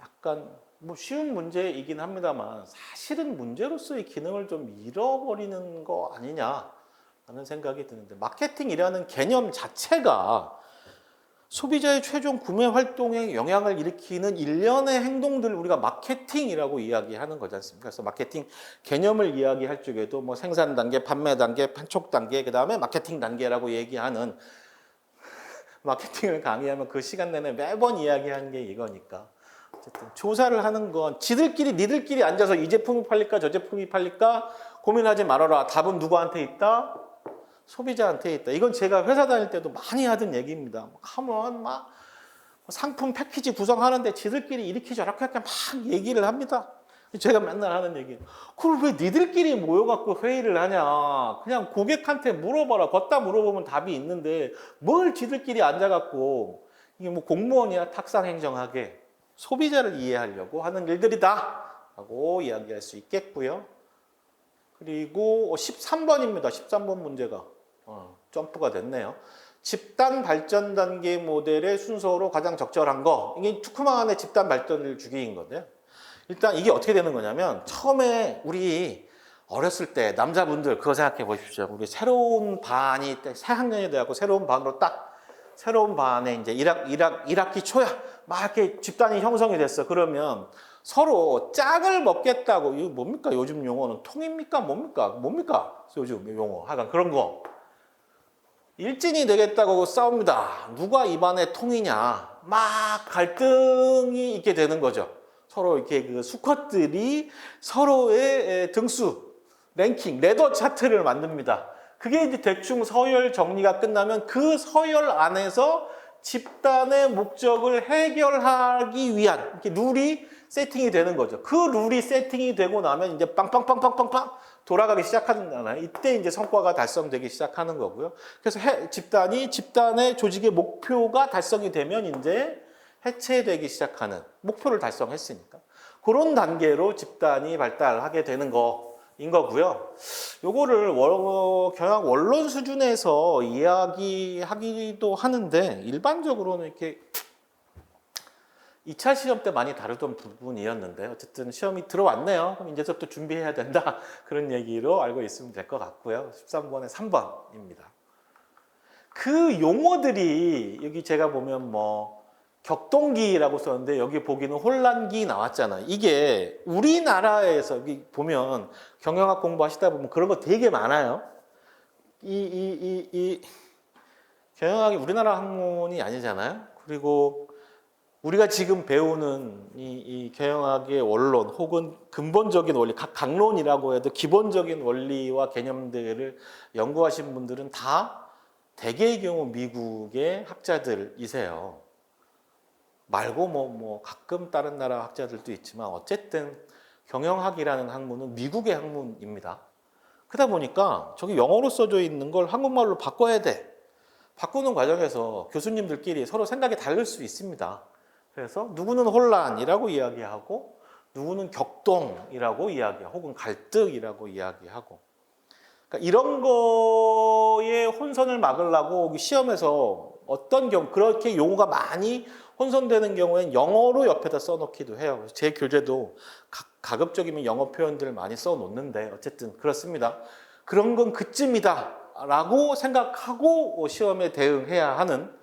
약간 뭐 쉬운 문제이긴 합니다만 사실은 문제로서의 기능을 좀 잃어버리는 거 아니냐라는 생각이 드는데 마케팅이라는 개념 자체가 소비자의 최종 구매 활동에 영향을 일으키는 일련의 행동들을 우리가 마케팅이라고 이야기하는 거지 않습니까? 그래서 마케팅 개념을 이야기할 적에도 뭐 생산 단계, 판매 단계, 판촉 단계, 그 다음에 마케팅 단계라고 얘기하는 마케팅을 강의하면 그 시간 내내 매번 이야기하는 게 이거니까. 어쨌든 조사를 하는 건 니들끼리 앉아서 이 제품이 팔릴까 저 제품이 팔릴까 고민하지 말아라. 답은 누구한테 있다? 소비자한테 있다. 이건 제가 회사 다닐 때도 많이 하던 얘기입니다. 하면 막 상품 패키지 구성하는데 지들끼리 이렇게 저렇게 막 얘기를 합니다. 제가 맨날 하는 얘기. 그걸 왜 니들끼리 모여갖고 회의를 하냐. 그냥 고객한테 물어봐라. 걷다 물어보면 답이 있는데 뭘 지들끼리 앉아갖고 이게 뭐 공무원이야 탁상행정하게 소비자를 이해하려고 하는 일들이다 라고 이야기할 수 있겠고요. 그리고 13번입니다. 13번 문제가 점프가 됐네요. 집단 발전 단계 모델의 순서로 가장 적절한 거. 이게 투쿠마간의 집단 발전을 주기인 건데요. 일단 이게 어떻게 되는 거냐면 처음에 우리 어렸을 때 남자분들 그거 생각해 보십시오. 우리 새로운 반이 새 학년이 돼갖고 새로운 반으로 딱 새로운 반에 이제 1학기 초야 막 이렇게 집단이 형성이 됐어. 그러면 서로 짝을 먹겠다고 이거 뭡니까? 요즘 용어는 통입니까? 뭡니까? 요즘 용어 하여간 그런 거 일진이 되겠다고 싸웁니다. 누가 이 반의 통이냐? 막 갈등이 있게 되는 거죠. 서로 이렇게 그 수컷들이 서로의 등수, 랭킹, 레더 차트를 만듭니다. 그게 이제 대충 서열 정리가 끝나면 그 서열 안에서 집단의 목적을 해결하기 위한 이렇게 룰이 세팅이 되는 거죠. 그 룰이 세팅이 되고 나면 이제 빵빵빵빵빵빵 돌아가기 시작하잖아요. 이때 이제 성과가 달성되기 시작하는 거고요. 그래서 집단의 조직의 목표가 달성이 되면 이제 해체되기 시작하는 목표를 달성했으니까 그런 단계로 집단이 발달하게 되는 거인 거고요. 요거를 경영 원론 수준에서 이야기하기도 하는데 일반적으로는 이렇게 2차 시험 때 많이 다루던 부분이었는데 어쨌든 시험이 들어왔네요. 그럼 이제부터 준비해야 된다. 그런 얘기로 알고 있으면 될 것 같고요. 13번에 3번입니다. 그 용어들이 여기 제가 보면 뭐 격동기라고 썼는데 여기 보기는 혼란기 나왔잖아요. 이게 우리나라에서 여기 보면 경영학 공부하시다 보면 그런 거 되게 많아요. 경영학이 우리나라 학문이 아니잖아요. 그리고 우리가 지금 배우는 이 경영학의 원론 혹은 근본적인 원리, 각 강론이라고 해도 기본적인 원리와 개념들을 연구하신 분들은 다 대개의 경우 미국의 학자들이세요. 말고 뭐 가끔 다른 나라 학자들도 있지만 어쨌든 경영학이라는 학문은 미국의 학문입니다. 그러다 보니까 저기 영어로 써져 있는 걸 한국말로 바꿔야 돼. 바꾸는 과정에서 교수님들끼리 서로 생각이 다를 수 있습니다. 그래서 누구는 혼란이라고 이야기하고 누구는 격동이라고 이야기하고 혹은 갈등이라고 이야기하고 그러니까 이런 거에 혼선을 막으려고 시험에서 어떤 경우 그렇게 용어가 많이 혼선되는 경우엔 영어로 옆에다 써놓기도 해요. 제 교재도 가급적이면 영어 표현들을 많이 써놓는데 어쨌든 그렇습니다. 그런 건 그쯤이다 라고 생각하고 시험에 대응해야 하는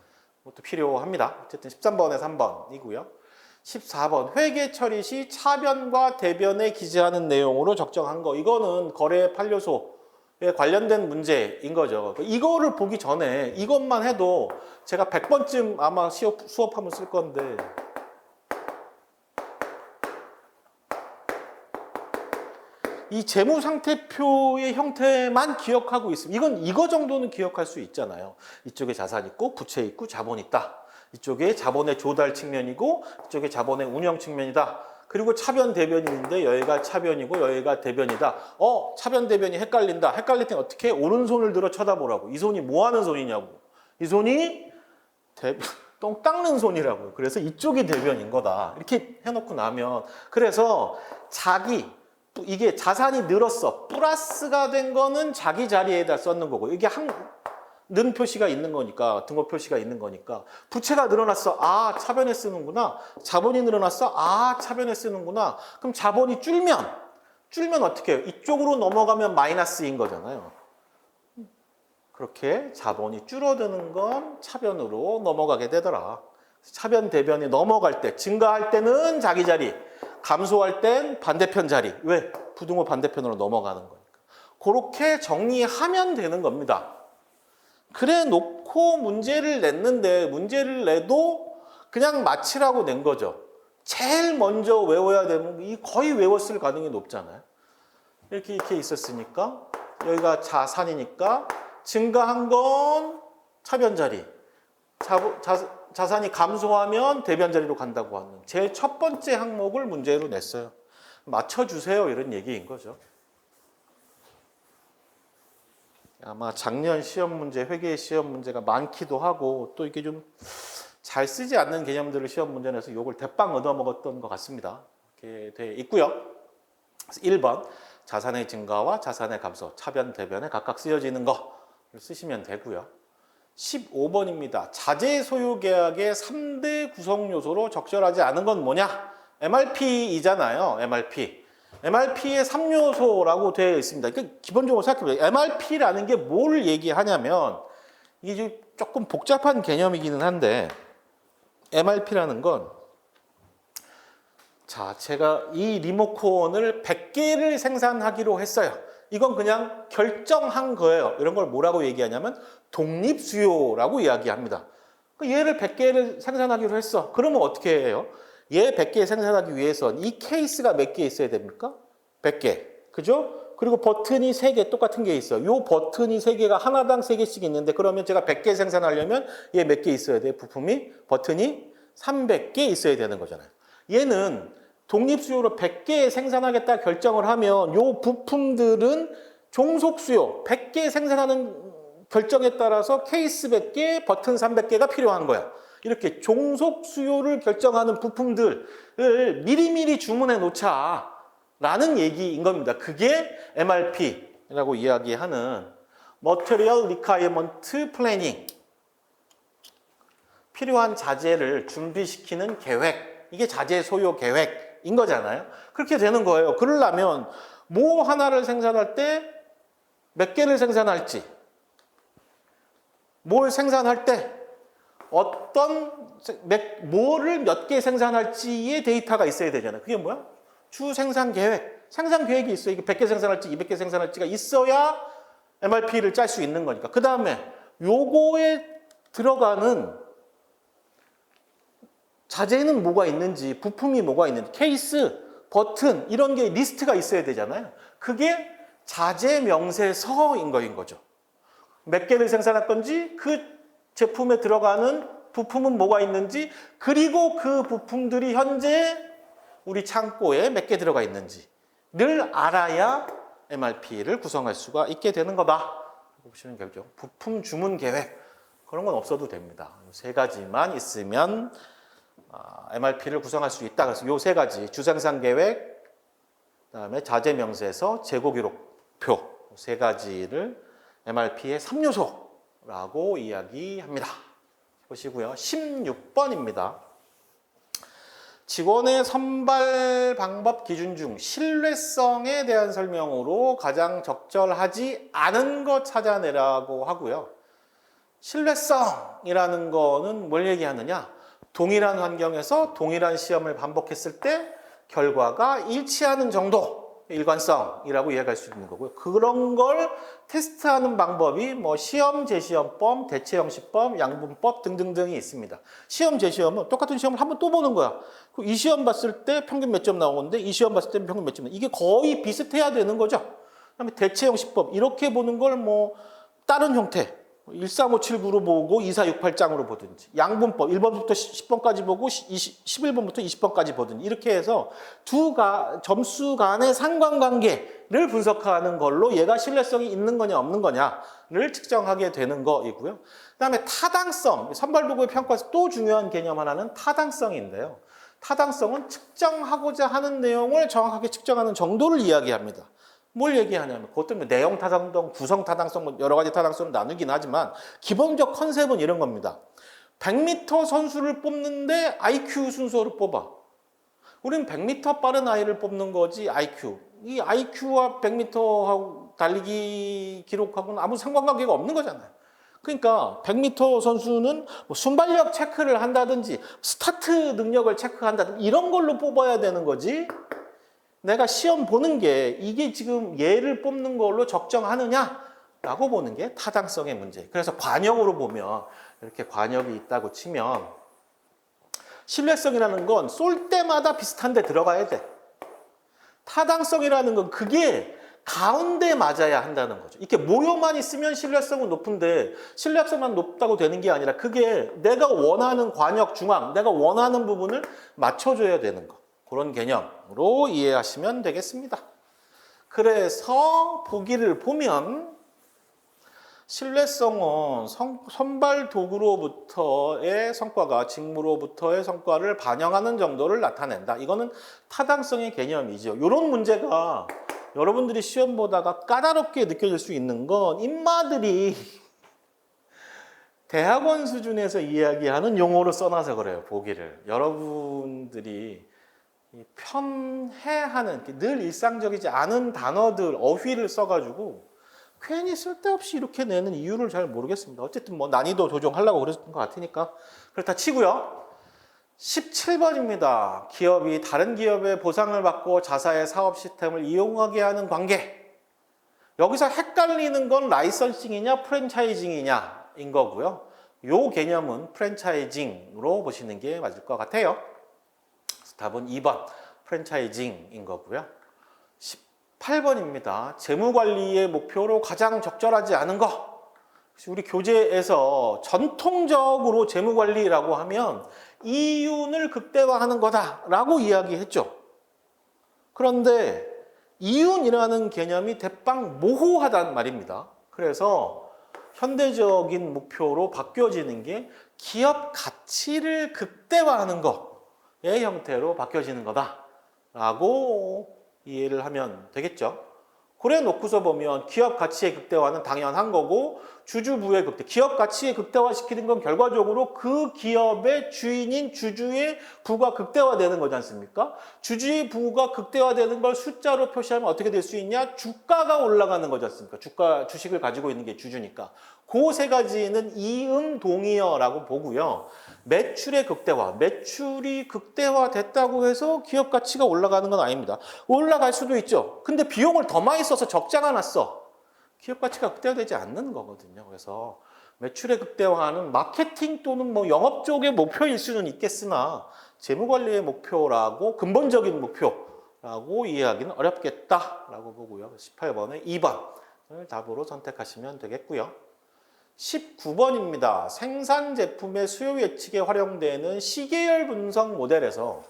것도 필요합니다. 어쨌든 13번에 3번이고요. 14번 회계 처리 시 차변과 대변에 기재하는 내용으로 적정한 거. 이거는 거래 판료소에 관련된 문제인 거죠. 이거를 보기 전에 이것만 해도 제가 100번쯤 아마 수업하면 쓸 건데 이 재무상태표의 형태만 기억하고 있으면 이건 이거 정도는 기억할 수 있잖아요. 이쪽에 자산 있고 부채 있고 자본 있다. 이쪽에 자본의 조달 측면이고 이쪽에 자본의 운영 측면이다. 그리고 차변 대변이 있는데 여기가 차변이고 여기가 대변이다. 차변 대변이 헷갈린다. 헷갈릴 땐 어떻게? 오른손을 들어 쳐다보라고. 이 손이 뭐 하는 손이냐고. 이 손이 똥 닦는 손이라고요. 그래서 이쪽이 대변인 거다. 이렇게 해놓고 나면 그래서 이게 자산이 늘었어. 플러스가 된 거는 자기 자리에다 썼는 거고 이게 는 표시가 있는 거니까 등호 표시가 있는 거니까 부채가 늘어났어. 차변에 쓰는구나. 자본이 늘어났어. 차변에 쓰는구나. 그럼 자본이 줄면 어떻게 해요? 이쪽으로 넘어가면 마이너스인 거잖아요. 그렇게 자본이 줄어드는 건 차변으로 넘어가게 되더라. 차변 대변이 넘어갈 때 증가할 때는 자기 자리, 감소할 땐 반대편 자리. 왜? 부등호 반대편으로 넘어가는 거니까. 그렇게 정리하면 되는 겁니다. 그래 놓고 문제를 냈는데 문제를 내도 그냥 맞히라고 낸 거죠. 제일 먼저 외워야 되는 게 거의 외웠을 가능성이 높잖아요. 이렇게 있었으니까 여기가 자산이니까 증가한 건 차변 자리, 자산이 감소하면 대변 자리로 간다고 하는 제일 첫 번째 항목을 문제로 냈어요. 맞춰주세요 이런 얘기인 거죠. 아마 작년 시험 문제, 회계 시험 문제가 많기도 하고 또 이게 좀 잘 쓰지 않는 개념들을 시험 문제 내서 요걸 대빵 얻어먹었던 것 같습니다. 이렇게 돼 있고요. 1번 자산의 증가와 자산의 감소, 차변, 대변에 각각 쓰여지는 거를 쓰시면 되고요. 15번입니다. 자재 소유 계약의 3대 구성 요소로 적절하지 않은 건 뭐냐? MRP이잖아요. MRP의 3요소라고 되어 있습니다. 그러니까 기본적으로 생각해보세요. MRP라는 게 뭘 얘기하냐면 이게 조금 복잡한 개념이기는 한데 MRP라는 건 제가 이 리모컨을 100개를 생산하기로 했어요. 이건 그냥 결정한 거예요. 이런 걸 뭐라고 얘기하냐면 독립수요라고 이야기합니다. 얘를 100개를 생산하기로 했어. 그러면 어떻게 해요? 얘 100개 생산하기 위해선 이 케이스가 몇 개 있어야 됩니까? 100개. 그죠? 그리고 버튼이 3개 똑같은 게 있어요. 요 버튼이 3개가 하나당 3개씩 있는데 그러면 제가 100개 생산하려면 얘 몇 개 있어야 돼요? 버튼이 300개 있어야 되는 거잖아요. 얘는 독립수요로 100개 생산하겠다 결정을 하면 요 부품들은 종속수요 100개 생산하는 결정에 따라서 케이스 100개, 버튼 300개가 필요한 거야. 이렇게 종속 수요를 결정하는 부품들을 미리미리 주문해 놓자라는 얘기인 겁니다. 그게 MRP라고 이야기하는 Material Requirement Planning. 필요한 자재를 준비시키는 계획. 이게 자재 소요 계획인 거잖아요. 그렇게 되는 거예요. 그러려면 뭐 하나를 생산할 때 몇 개를 생산할지, 뭘 생산할 때 뭐를 몇 개 생산할지의 데이터가 있어야 되잖아요. 그게 뭐야? 주 생산 계획. 생산 계획이 있어요. 이게 100개 생산할지 200개 생산할지가 있어야 MRP를 짤 수 있는 거니까. 그 다음에 요거에 들어가는 자재는 뭐가 있는지, 부품이 뭐가 있는지, 케이스, 버튼 이런 게 리스트가 있어야 되잖아요. 그게 자재 명세서인 거죠. 몇 개를 생산할 건지, 그 제품에 들어가는 부품은 뭐가 있는지, 그리고 그 부품들이 현재 우리 창고에 몇 개 들어가 있는지를 알아야 MRP를 구성할 수가 있게 되는 거다. 보시면 결정. 부품 주문 계획 그런 건 없어도 됩니다. 세 가지만 있으면 MRP를 구성할 수 있다. 그래서 요 세 가지 주생산 계획, 그다음에 자재 명세서, 재고 기록표 세 가지를 MRP의 3요소라고 이야기합니다. 보시고요. 16번입니다. 직원의 선발 방법 기준 중 신뢰성에 대한 설명으로 가장 적절하지 않은 것 찾아내라고 하고요. 신뢰성이라는 거는 뭘 얘기하느냐? 동일한 환경에서 동일한 시험을 반복했을 때 결과가 일치하는 정도. 일관성이라고 이야기할 수 있는 거고요. 그런 걸 테스트하는 방법이 뭐 시험, 재시험법, 대체형식법, 양분법 등등등이 있습니다. 시험, 재시험은 똑같은 시험을 한 번 또 보는 거야. 이 시험 봤을 때 평균 몇 점 나오는데 이 시험 봤을 때 평균 몇 점, 이게 거의 비슷해야 되는 거죠. 그다음에 대체형식법 이렇게 보는 걸 뭐 다른 형태 13579로 보고 2468장으로 보든지, 양분법 1번부터 10번까지 보고 11번부터 20번까지 보든지, 이렇게 해서 점수 간의 상관관계를 분석하는 걸로 얘가 신뢰성이 있는 거냐 없는 거냐를 측정하게 되는 거이고요. 그다음에 타당성, 선발도구의 평가에서 또 중요한 개념 하나는 타당성인데요. 타당성은 측정하고자 하는 내용을 정확하게 측정하는 정도를 이야기합니다. 뭘 얘기하냐면 그것 뭐 내용 타당성, 구성 타당성, 뭐 여러 가지 타당성을 나누긴 하지만 기본적 컨셉은 이런 겁니다. 100m 선수를 뽑는데 IQ 순서로 뽑아. 우리는 100m 빠른 아이를 뽑는 거지 IQ. 이 IQ와 100m 달리기 기록하고는 아무 상관관계가 없는 거잖아요. 그러니까 100m 선수는 뭐 순발력 체크를 한다든지 스타트 능력을 체크한다든지 이런 걸로 뽑아야 되는 거지. 내가 시험 보는 게 이게 지금 얘를 뽑는 걸로 적정하느냐라고 보는 게 타당성의 문제. 그래서 관역으로 보면 이렇게 관역이 있다고 치면 신뢰성이라는 건 쏠 때마다 비슷한 데 들어가야 돼. 타당성이라는 건 그게 가운데 맞아야 한다는 거죠. 이렇게 모여만 있으면 신뢰성은 높은데 신뢰성만 높다고 되는 게 아니라 그게 내가 원하는 관역 중앙, 내가 원하는 부분을 맞춰줘야 되는 거. 그런 개념으로 이해하시면 되겠습니다. 그래서 보기를 보면 신뢰성은 선발 도구로부터의 성과가 직무로부터의 성과를 반영하는 정도를 나타낸다. 이거는 타당성의 개념이죠. 이런 문제가 여러분들이 시험 보다가 까다롭게 느껴질 수 있는 건 인마들이 대학원 수준에서 이야기하는 용어로 써놔서 그래요. 보기를. 여러분들이 편해하는, 늘 일상적이지 않은 단어들, 어휘를 써가지고 괜히 쓸데없이 이렇게 내는 이유를 잘 모르겠습니다. 어쨌든 뭐 난이도 조정하려고 그랬던 것 같으니까 그렇다 치고요. 17번입니다. 기업이 다른 기업의 보상을 받고 자사의 사업 시스템을 이용하게 하는 관계. 여기서 헷갈리는 건 라이선싱이냐 프랜차이징이냐인 거고요. 요 개념은 프랜차이징으로 보시는 게 맞을 것 같아요. 답은 2번 프랜차이징인 거고요. 18번입니다. 재무관리의 목표로 가장 적절하지 않은 거. 우리 교재에서 전통적으로 재무관리라고 하면 이윤을 극대화하는 거다라고 이야기했죠. 그런데 이윤이라는 개념이 대빵 모호하단 말입니다. 그래서 현대적인 목표로 바뀌어지는 게 기업 가치를 극대화하는 거의 형태로 바뀌어지는 거다라고 이해를 하면 되겠죠. 그래 놓고서 보면 기업 가치의 극대화는 당연한 거고 주주부의 극대, 기업 가치의 극대화시키는 건 결과적으로 그 기업의 주인인 주주의 부가 극대화되는 거지 않습니까? 주주의 부가 극대화되는 걸 숫자로 표시하면 어떻게 될 수 있냐? 주가가 올라가는 거지 않습니까? 주식을 가지고 있는 게 주주니까. 그 세 가지는 이응동의어라고 보고요. 매출의 극대화, 매출이 극대화됐다고 해서 기업 가치가 올라가는 건 아닙니다. 올라갈 수도 있죠. 근데 비용을 더 많이 써서 적자가 났어. 기업 가치가 극대화되지 않는 거거든요. 그래서 매출의 극대화는 마케팅 또는 뭐 영업 쪽의 목표일 수는 있겠으나 재무관리의 목표라고, 근본적인 목표라고 이해하기는 어렵겠다라고 보고요. 18번에 2번을 답으로 선택하시면 되겠고요. 19번입니다. 생산 제품의 수요 예측에 활용되는 시계열 분석 모델에서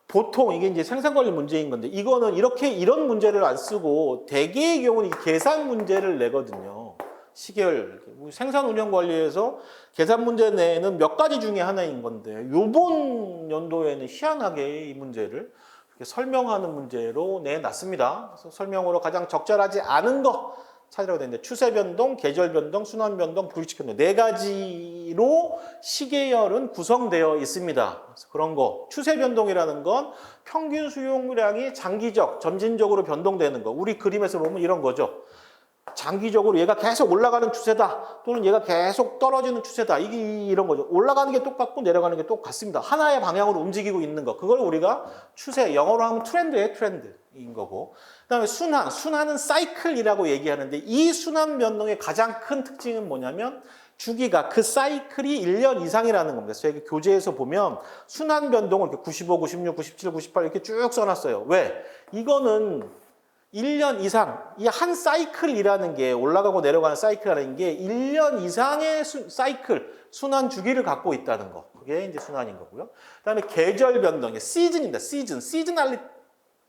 보통 이게 이제 생산관리 문제인 건데 이거는 이런 문제를 안 쓰고 대개의 경우는 계산 문제를 내거든요. 시계열 생산 운영 관리에서 계산 문제 내는 몇 가지 중에 하나인 건데 요번 연도에는 희한하게 이 문제를 설명하는 문제로 내놨습니다. 그래서 설명으로 가장 적절하지 않은 거 찾으라고 되는데 추세 변동, 계절 변동, 순환 변동, 불규칙 변동 네 가지로 시계열은 구성되어 있습니다. 그래서 그런 거 추세 변동이라는 건 평균 수용량이 장기적, 점진적으로 변동되는 거. 우리 그림에서 보면 이런 거죠. 장기적으로 얘가 계속 올라가는 추세다 또는 얘가 계속 떨어지는 추세다. 이게 이런 거죠. 올라가는 게 똑같고 내려가는 게 똑같습니다. 하나의 방향으로 움직이고 있는 거. 그걸 우리가 추세, 영어로 하면 트렌드예요, 트렌드. 인 거고, 그다음에 순환은 사이클이라고 얘기하는데 이 순환 변동의 가장 큰 특징은 뭐냐면 주기가 그 사이클이 1년 이상이라는 겁니다. 그래서 여기 교재에서 보면 순환 변동을 이렇게 95, 96, 97, 98 이렇게 쭉 써놨어요. 왜? 이거는 1년 이상, 이 한 사이클이라는 게 올라가고 내려가는 사이클이라는 게 1년 이상의 사이클, 순환 주기를 갖고 있다는 거. 그게 이제 순환인 거고요. 그다음에 계절 변동, 시즌입니다. 시즌널리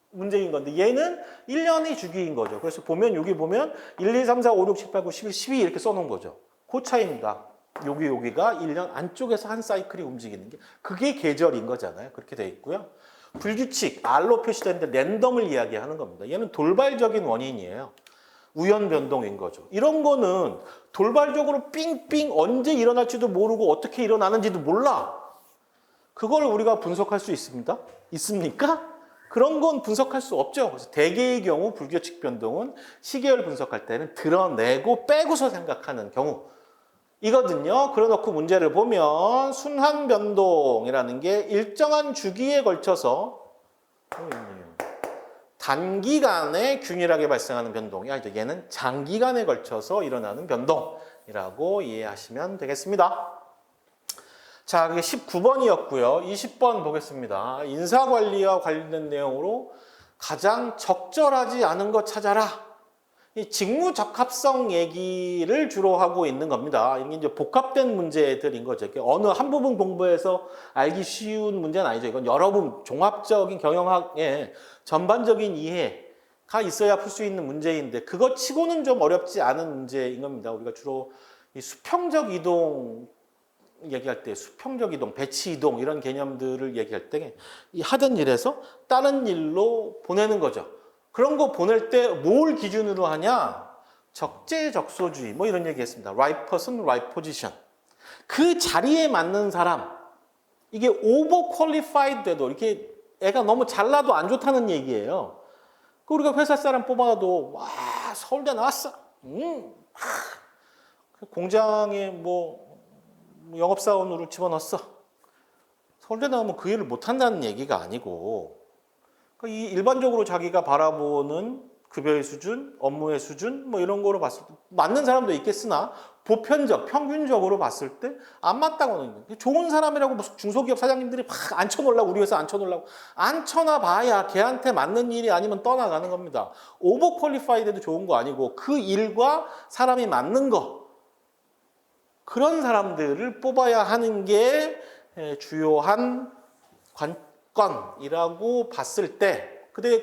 문제인 건데 얘는 1년의 주기인 거죠. 그래서 보면 여기 보면 1, 2, 3, 4, 5, 6, 7, 8, 9, 11, 12 이렇게 써놓은 거죠. 그 차이입니다. 여기가 1년 안쪽에서 한 사이클이 움직이는 게 그게 계절인 거잖아요. 그렇게 돼 있고요. 불규칙, R로 표시되는데 랜덤을 이야기하는 겁니다. 얘는 돌발적인 원인이에요. 우연 변동인 거죠. 이런 거는 돌발적으로 삥삥 언제 일어날지도 모르고 어떻게 일어나는지도 몰라. 그걸 우리가 분석할 수 있습니다. 있습니까? 그런 건 분석할 수 없죠. 그래서 대개의 경우 불규칙 변동은 시계열 분석할 때는 드러내고 빼고서 생각하는 경우 이거든요. 그래놓고 문제를 보면 순환 변동이라는 게 일정한 주기에 걸쳐서 단기간에 균일하게 발생하는 변동이 아니죠. 얘는 장기간에 걸쳐서 일어나는 변동이라고 이해하시면 되겠습니다. 자, 그게 19번이었고요. 20번 보겠습니다. 인사관리와 관련된 내용으로 가장 적절하지 않은 것 찾아라. 이 직무 적합성 얘기를 주로 하고 있는 겁니다. 이게 이제 복합된 문제들인 거죠. 어느 한 부분 공부해서 알기 쉬운 문제는 아니죠. 이건 여러 부분 종합적인 경영학의 전반적인 이해가 있어야 풀 수 있는 문제인데 그것 치고는 좀 어렵지 않은 문제인 겁니다. 우리가 주로 이 수평적 이동 얘기할 때 수평적 이동, 배치 이동 이런 개념들을 얘기할 때 이 하던 일에서 다른 일로 보내는 거죠. 그런 거 보낼 때 뭘 기준으로 하냐? 적재적소주의 뭐 이런 얘기 했습니다. right person, right position. 그 자리에 맞는 사람. 이게 over qualified 돼도 이렇게 애가 너무 잘나도 안 좋다는 얘기예요. 그 우리가 회사 사람 뽑아도 와 서울대 나왔어. 공장에 뭐 영업사원으로 집어넣었어. 서울대 나오면 그 일을 못한다는 얘기가 아니고 이 일반적으로 자기가 바라보는 급여의 수준, 업무의 수준 뭐 이런 거로 봤을 때 맞는 사람도 있겠으나 보편적, 평균적으로 봤을 때 안 맞다고 하는 거예요. 좋은 사람이라고 무슨 중소기업 사장님들이 막 앉혀놓으려고 우리 회사 앉혀놓으려고 앉혀놔 봐야 걔한테 맞는 일이 아니면 떠나가는 겁니다. 오버퀄리파이드도 좋은 거 아니고 그 일과 사람이 맞는 거 그런 사람들을 뽑아야 하는 게 주요한 관건이라고 봤을 때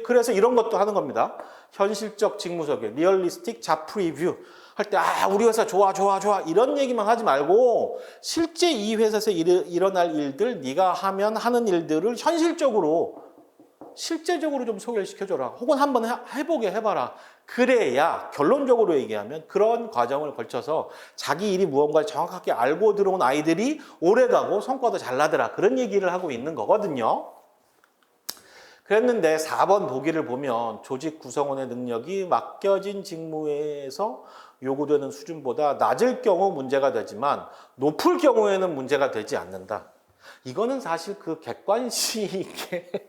그래서 이런 것도 하는 겁니다. 현실적 직무설계, 리얼리스틱 잡 리뷰 할 때 우리 회사 좋아 이런 얘기만 하지 말고 실제 이 회사에서 일어날 일들 네가 하는 일들을 실제적으로 좀 소개를 시켜줘라. 혹은 한번 해보게 해봐라. 그래야 결론적으로 얘기하면 그런 과정을 거쳐서 자기 일이 무언가를 정확하게 알고 들어온 아이들이 오래가고 성과도 잘 나더라. 그런 얘기를 하고 있는 거거든요. 그랬는데 4번 보기를 보면 조직 구성원의 능력이 맡겨진 직무에서 요구되는 수준보다 낮을 경우 문제가 되지만 높을 경우에는 문제가 되지 않는다. 이거는 사실 그 객관식의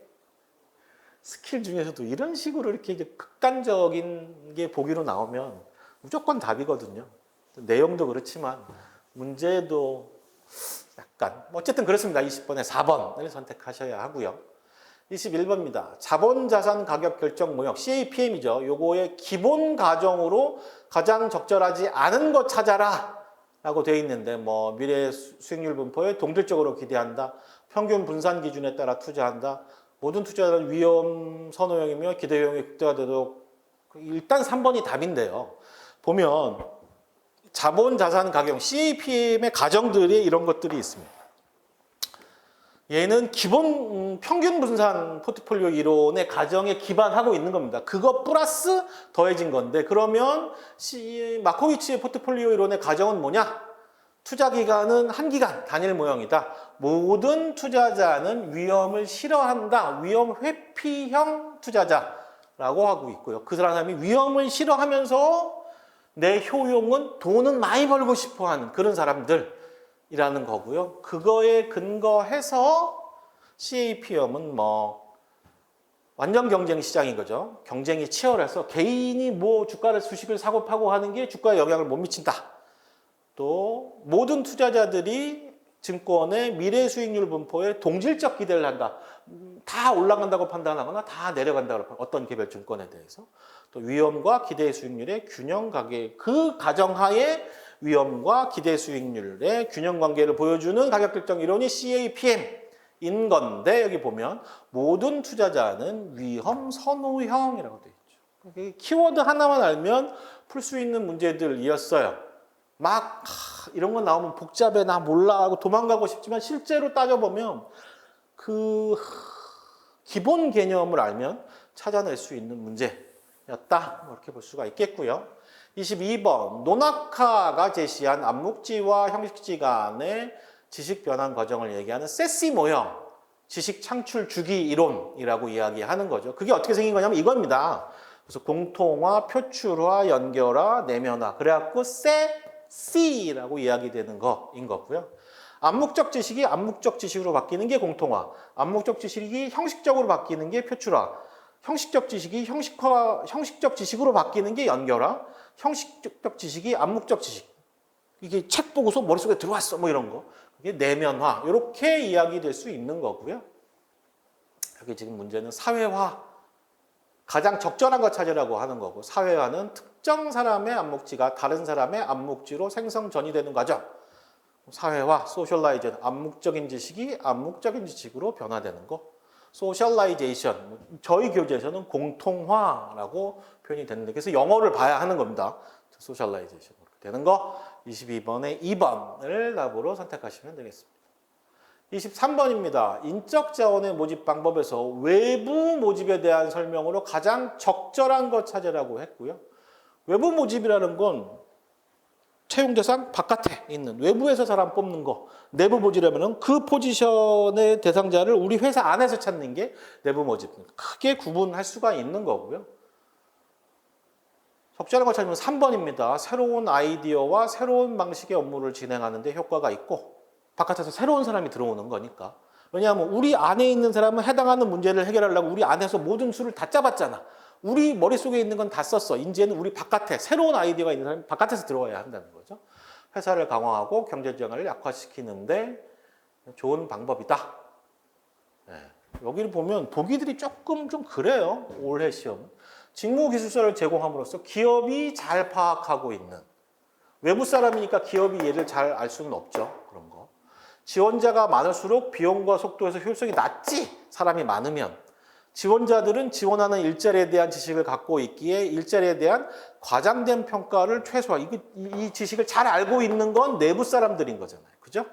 스킬 중에서도 이런 식으로 이렇게 이제 극단적인 게 보기로 나오면 무조건 답이거든요. 내용도 그렇지만 문제도 약간 어쨌든 그렇습니다. 20번에 4번을 선택하셔야 하고요. 21번입니다. 자본자산 가격 결정 모형 CAPM이죠. 요거의 기본 가정으로 가장 적절하지 않은 것 찾아라 라고 되어 있는데 뭐 미래 수익률 분포에 동질적으로 기대한다. 평균 분산 기준에 따라 투자한다. 모든 투자는 위험 선호형이며 기대형이 극대화돼도 일단 3번이 답인데요. 보면 자본자산 가격 CAPM의 가정들이 이런 것들이 있습니다. 얘는 기본 평균 분산 포트폴리오 이론의 가정에 기반하고 있는 겁니다. 그거 플러스 더해진 건데 그러면 마코비치의 포트폴리오 이론의 가정은 뭐냐? 투자 기간은 한 기간 단일 모형이다. 모든 투자자는 위험을 싫어한다. 위험 회피형 투자자라고 하고 있고요. 그 사람이 위험을 싫어하면서 내 효용은 돈은 많이 벌고 싶어하는 그런 사람들이라는 거고요. 그거에 근거해서 CAPM은 완전 경쟁 시장인 거죠. 경쟁이 치열해서 개인이 뭐 주가를 주식을 사고 파고 하는 게 주가에 영향을 못 미친다. 또 모든 투자자들이 증권의 미래 수익률 분포에 동질적 기대를 한다. 다 올라간다고 판단하거나 다 내려간다고 판단하거나 어떤 개별 증권에 대해서. 또 위험과 기대 수익률의 균형 관계, 그 가정하에 위험과 기대 수익률의 균형 관계를 보여주는 가격 결정 이론이 CAPM인 건데, 여기 보면 모든 투자자는 위험 선호형이라고 되어 있죠. 키워드 하나만 알면 풀 수 있는 문제들이었어요. 막 이런 거 나오면 복잡해, 나 몰라 하고 도망가고 싶지만 실제로 따져보면 그 기본 개념을 알면 찾아낼 수 있는 문제였다, 이렇게 볼 수가 있겠고요. 22번, 노나카가 제시한 암묵지와 형식지 간의 지식 변환 과정을 얘기하는 세시 모형 지식 창출 주기 이론이라고 이야기하는 거죠. 그게 어떻게 생긴 거냐면 이겁니다. 그래서 공통화, 표출화, 연결화, 내면화, 그래갖고 세시라고 이야기되는 거인 거고요. 암묵적 지식이 암묵적 지식으로 바뀌는 게 공통화, 암묵적 지식이 형식적으로 바뀌는 게 표출화, 형식적 지식이 형식적 지식으로 바뀌는 게 연결화, 형식적 지식이 암묵적 지식. 이게 책 보고서 머릿속에 들어왔어, 뭐 이런 거. 그게 내면화. 이렇게 이야기될 수 있는 거고요. 여기 지금 문제는 사회화. 가장 적절한 것 찾으라고 하는 거고, 사회화는 특정 사람의 암묵지가 다른 사람의 암묵지로 생성 전이되는 과정. 사회화, 소셜라이제이션, 암묵적인 지식이 암묵적인 지식으로 변화되는 거. 소셜라이제이션, 저희 교재에서는 공통화라고 표현이 됐는데, 그래서 영어를 봐야 하는 겁니다. 소셜라이제이션 되는 거. 22번에 2번을 답으로 선택하시면 되겠습니다. 23번입니다. 인적 자원의 모집 방법에서 외부 모집에 대한 설명으로 가장 적절한 것 찾으라고 했고요. 외부 모집이라는 건 채용 대상 바깥에 있는 외부에서 사람 뽑는 거, 내부 모집이라면 그 포지션의 대상자를 우리 회사 안에서 찾는 게 내부 모집. 크게 구분할 수가 있는 거고요. 적절한 것 찾으면 3번입니다. 새로운 아이디어와 새로운 방식의 업무를 진행하는 데 효과가 있고, 바깥에서 새로운 사람이 들어오는 거니까. 왜냐하면 우리 안에 있는 사람은 해당하는 문제를 해결하려고 우리 안에서 모든 수를 다 짜봤잖아. 우리 머릿속에 있는 건 다 썼어. 이제는 우리 바깥에 새로운 아이디어가 있는 사람이 바깥에서 들어와야 한다는 거죠. 회사를 강화하고 경제지원을 약화시키는데 좋은 방법이다. 네. 여기를 보면 보기들이 조금 좀 그래요. 올해 시험. 직무기술서를 제공함으로써 기업이 잘 파악하고 있는, 외부 사람이니까 기업이 얘를 잘 알 수는 없죠. 그런 거. 지원자가 많을수록 비용과 속도에서 효율성이 낮지. 사람이 많으면. 지원자들은 지원하는 일자리에 대한 지식을 갖고 있기에 일자리에 대한 과장된 평가를 이 지식을 잘 알고 있는 건 내부 사람들인 거잖아요. 그죠?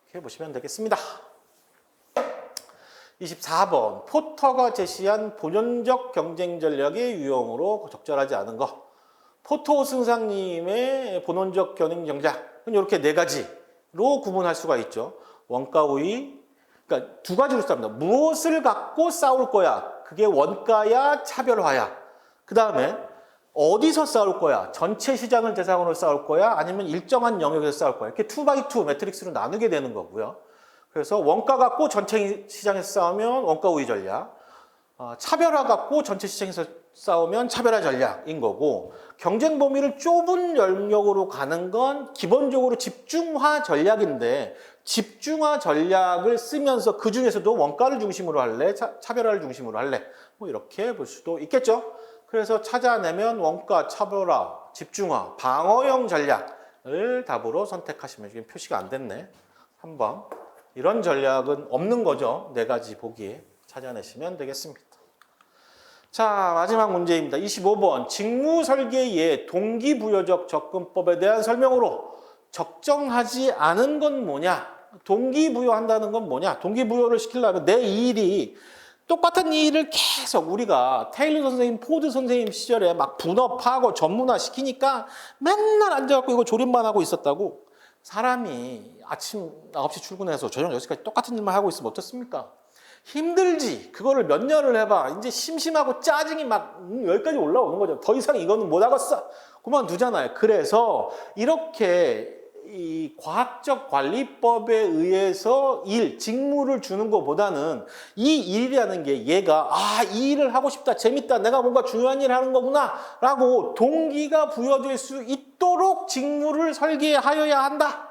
이렇게 보시면 되겠습니다. 24번, 포터가 제시한 본연적 경쟁 전략의 유형으로 적절하지 않은 거. 포터 승상님의 본원적 경쟁 전략은 이렇게 네 가지로 구분할 수가 있죠. 원가 우위, 그러니까 두 가지로 싸웁니다. 무엇을 갖고 싸울 거야? 그게 원가야, 차별화야. 그 다음에 어디서 싸울 거야? 전체 시장을 대상으로 싸울 거야? 아니면 일정한 영역에서 싸울 거야? 이렇게 2x2 매트릭스로 나누게 되는 거고요. 그래서 원가 갖고 전체 시장에서 싸우면 원가 우위 전략, 차별화 갖고 전체 시장에서 싸우면 차별화 전략인 거고, 경쟁 범위를 좁은 영역으로 가는 건 기본적으로 집중화 전략인데, 집중화 전략을 쓰면서 그 중에서도 원가를 중심으로 할래, 차별화를 중심으로 할래, 뭐 이렇게 볼 수도 있겠죠. 그래서 찾아내면 원가, 차별화, 집중화, 방어형 전략을 답으로 선택하시면, 지금 표시가 안 됐네. 3번. 이런 전략은 없는 거죠. 네 가지 보기에 찾아내시면 되겠습니다. 자, 마지막 문제입니다. 25번. 직무 설계의 동기부여적 접근법에 대한 설명으로 적정하지 않은 건 뭐냐? 동기부여한다는 건 뭐냐? 동기부여를 시키려면 내 일이 똑같은 일을 계속 우리가 테일러 선생님, 포드 선생님 시절에 막 분업하고 전문화 시키니까 맨날 앉아갖고 이거 조립만 하고 있었다고. 사람이 아침 9시 출근해서 저녁 6시까지 똑같은 일만 하고 있으면 어떻습니까? 힘들지. 그거를 몇 년을 해봐. 이제 심심하고 짜증이 막 여기까지 올라오는 거죠. 더 이상 이거는 못 하겠어. 그만두잖아요. 그래서 이렇게 이 과학적 관리법에 의해서 직무를 주는 것보다는 이 일이라는 게 얘가 이 일을 하고 싶다, 재밌다, 내가 뭔가 중요한 일을 하는 거구나 라고 동기가 부여될 수 있도록 직무를 설계하여야 한다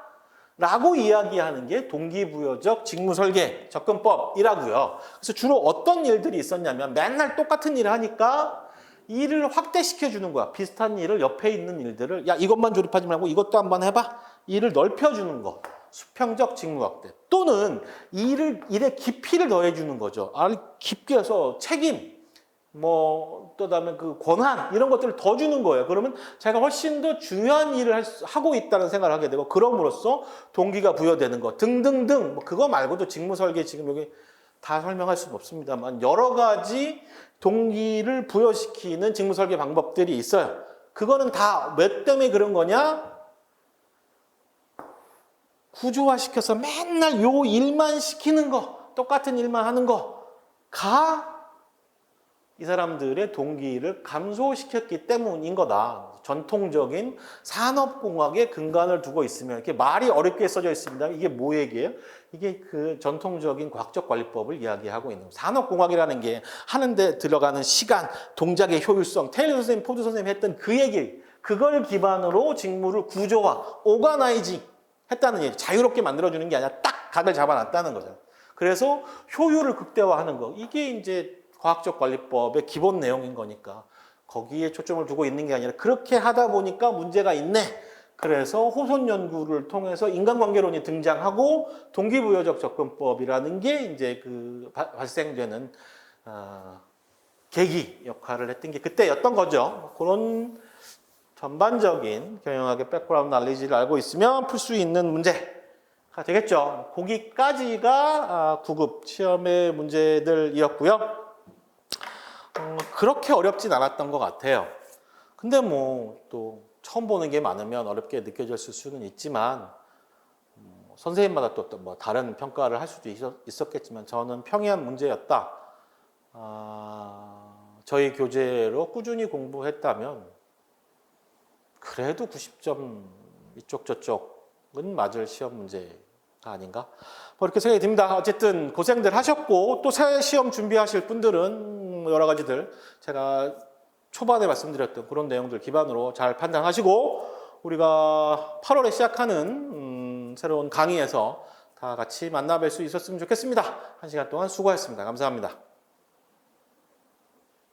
라고 이야기하는 게 동기부여적 직무설계 접근법이라고요. 그래서 주로 어떤 일들이 있었냐면 맨날 똑같은 일을 하니까 일을 확대시켜 주는 거야. 비슷한 일을 옆에 있는 일들을 야 이것만 조립하지 말고 이것도 한번 해봐. 일을 넓혀주는 거. 수평적 직무 확대. 또는 일의 깊이를 더해주는 거죠. 깊게 해서 책임, 또 다음에 그 권한 이런 것들을 더 주는 거예요. 그러면 자기가 훨씬 더 중요한 일을 하고 있다는 생각을 하게 되고 그럼으로써 동기가 부여되는 거 등등등 그거 말고도 직무 설계 지금 여기 다 설명할 수는 없습니다만 여러 가지 동기를 부여시키는 직무 설계 방법들이 있어요. 그거는 다 몇 때문에 그런 거냐? 구조화시켜서 맨날 요 일만 시키는 거, 똑같은 일만 하는 거가 이 사람들의 동기를 감소시켰기 때문인 거다. 전통적인 산업공학의 근간을 두고 있으면 이렇게 말이 어렵게 써져 있습니다. 이게 뭐 얘기예요? 이게 그 전통적인 과학적 관리법을 이야기하고 있는 산업공학이라는 게 하는데 들어가는 시간, 동작의 효율성, 테일러 선생님, 포드 선생님이 했던 그 얘기 그걸 기반으로 직무를 구조화, 오가나이징 했다는 얘기. 자유롭게 만들어주는 게 아니라 딱 각을 잡아놨다는 거죠. 그래서 효율을 극대화하는 거. 이게 이제 과학적 관리법의 기본 내용인 거니까 거기에 초점을 두고 있는 게 아니라 그렇게 하다 보니까 문제가 있네. 그래서 호손 연구를 통해서 인간관계론이 등장하고 동기부여적 접근법이라는 게 이제 그 발생되는 계기 역할을 했던 게 그때였던 거죠. 그런 전반적인 경영학의 백그라운드 날리지를 알고 있으면 풀 수 있는 문제가 되겠죠. 거기까지가 9급 시험의 문제들이었고요. 그렇게 어렵진 않았던 것 같아요. 근데 또 처음 보는 게 많으면 어렵게 느껴질 수는 있지만 선생님마다 또 뭐 다른 평가를 할 수도 있었겠지만 저는 평이한 문제였다. 저희 교재로 꾸준히 공부했다면 그래도 90점 이쪽 저쪽은 맞을 시험 문제가 아닌가? 이렇게 생각이 듭니다. 어쨌든 고생들 하셨고 또 새 시험 준비하실 분들은 여러 가지들 제가 초반에 말씀드렸던 그런 내용들 기반으로 잘 판단하시고 우리가 8월에 시작하는 새로운 강의에서 다 같이 만나 뵐 수 있었으면 좋겠습니다. 1시간 동안 수고하셨습니다. 감사합니다.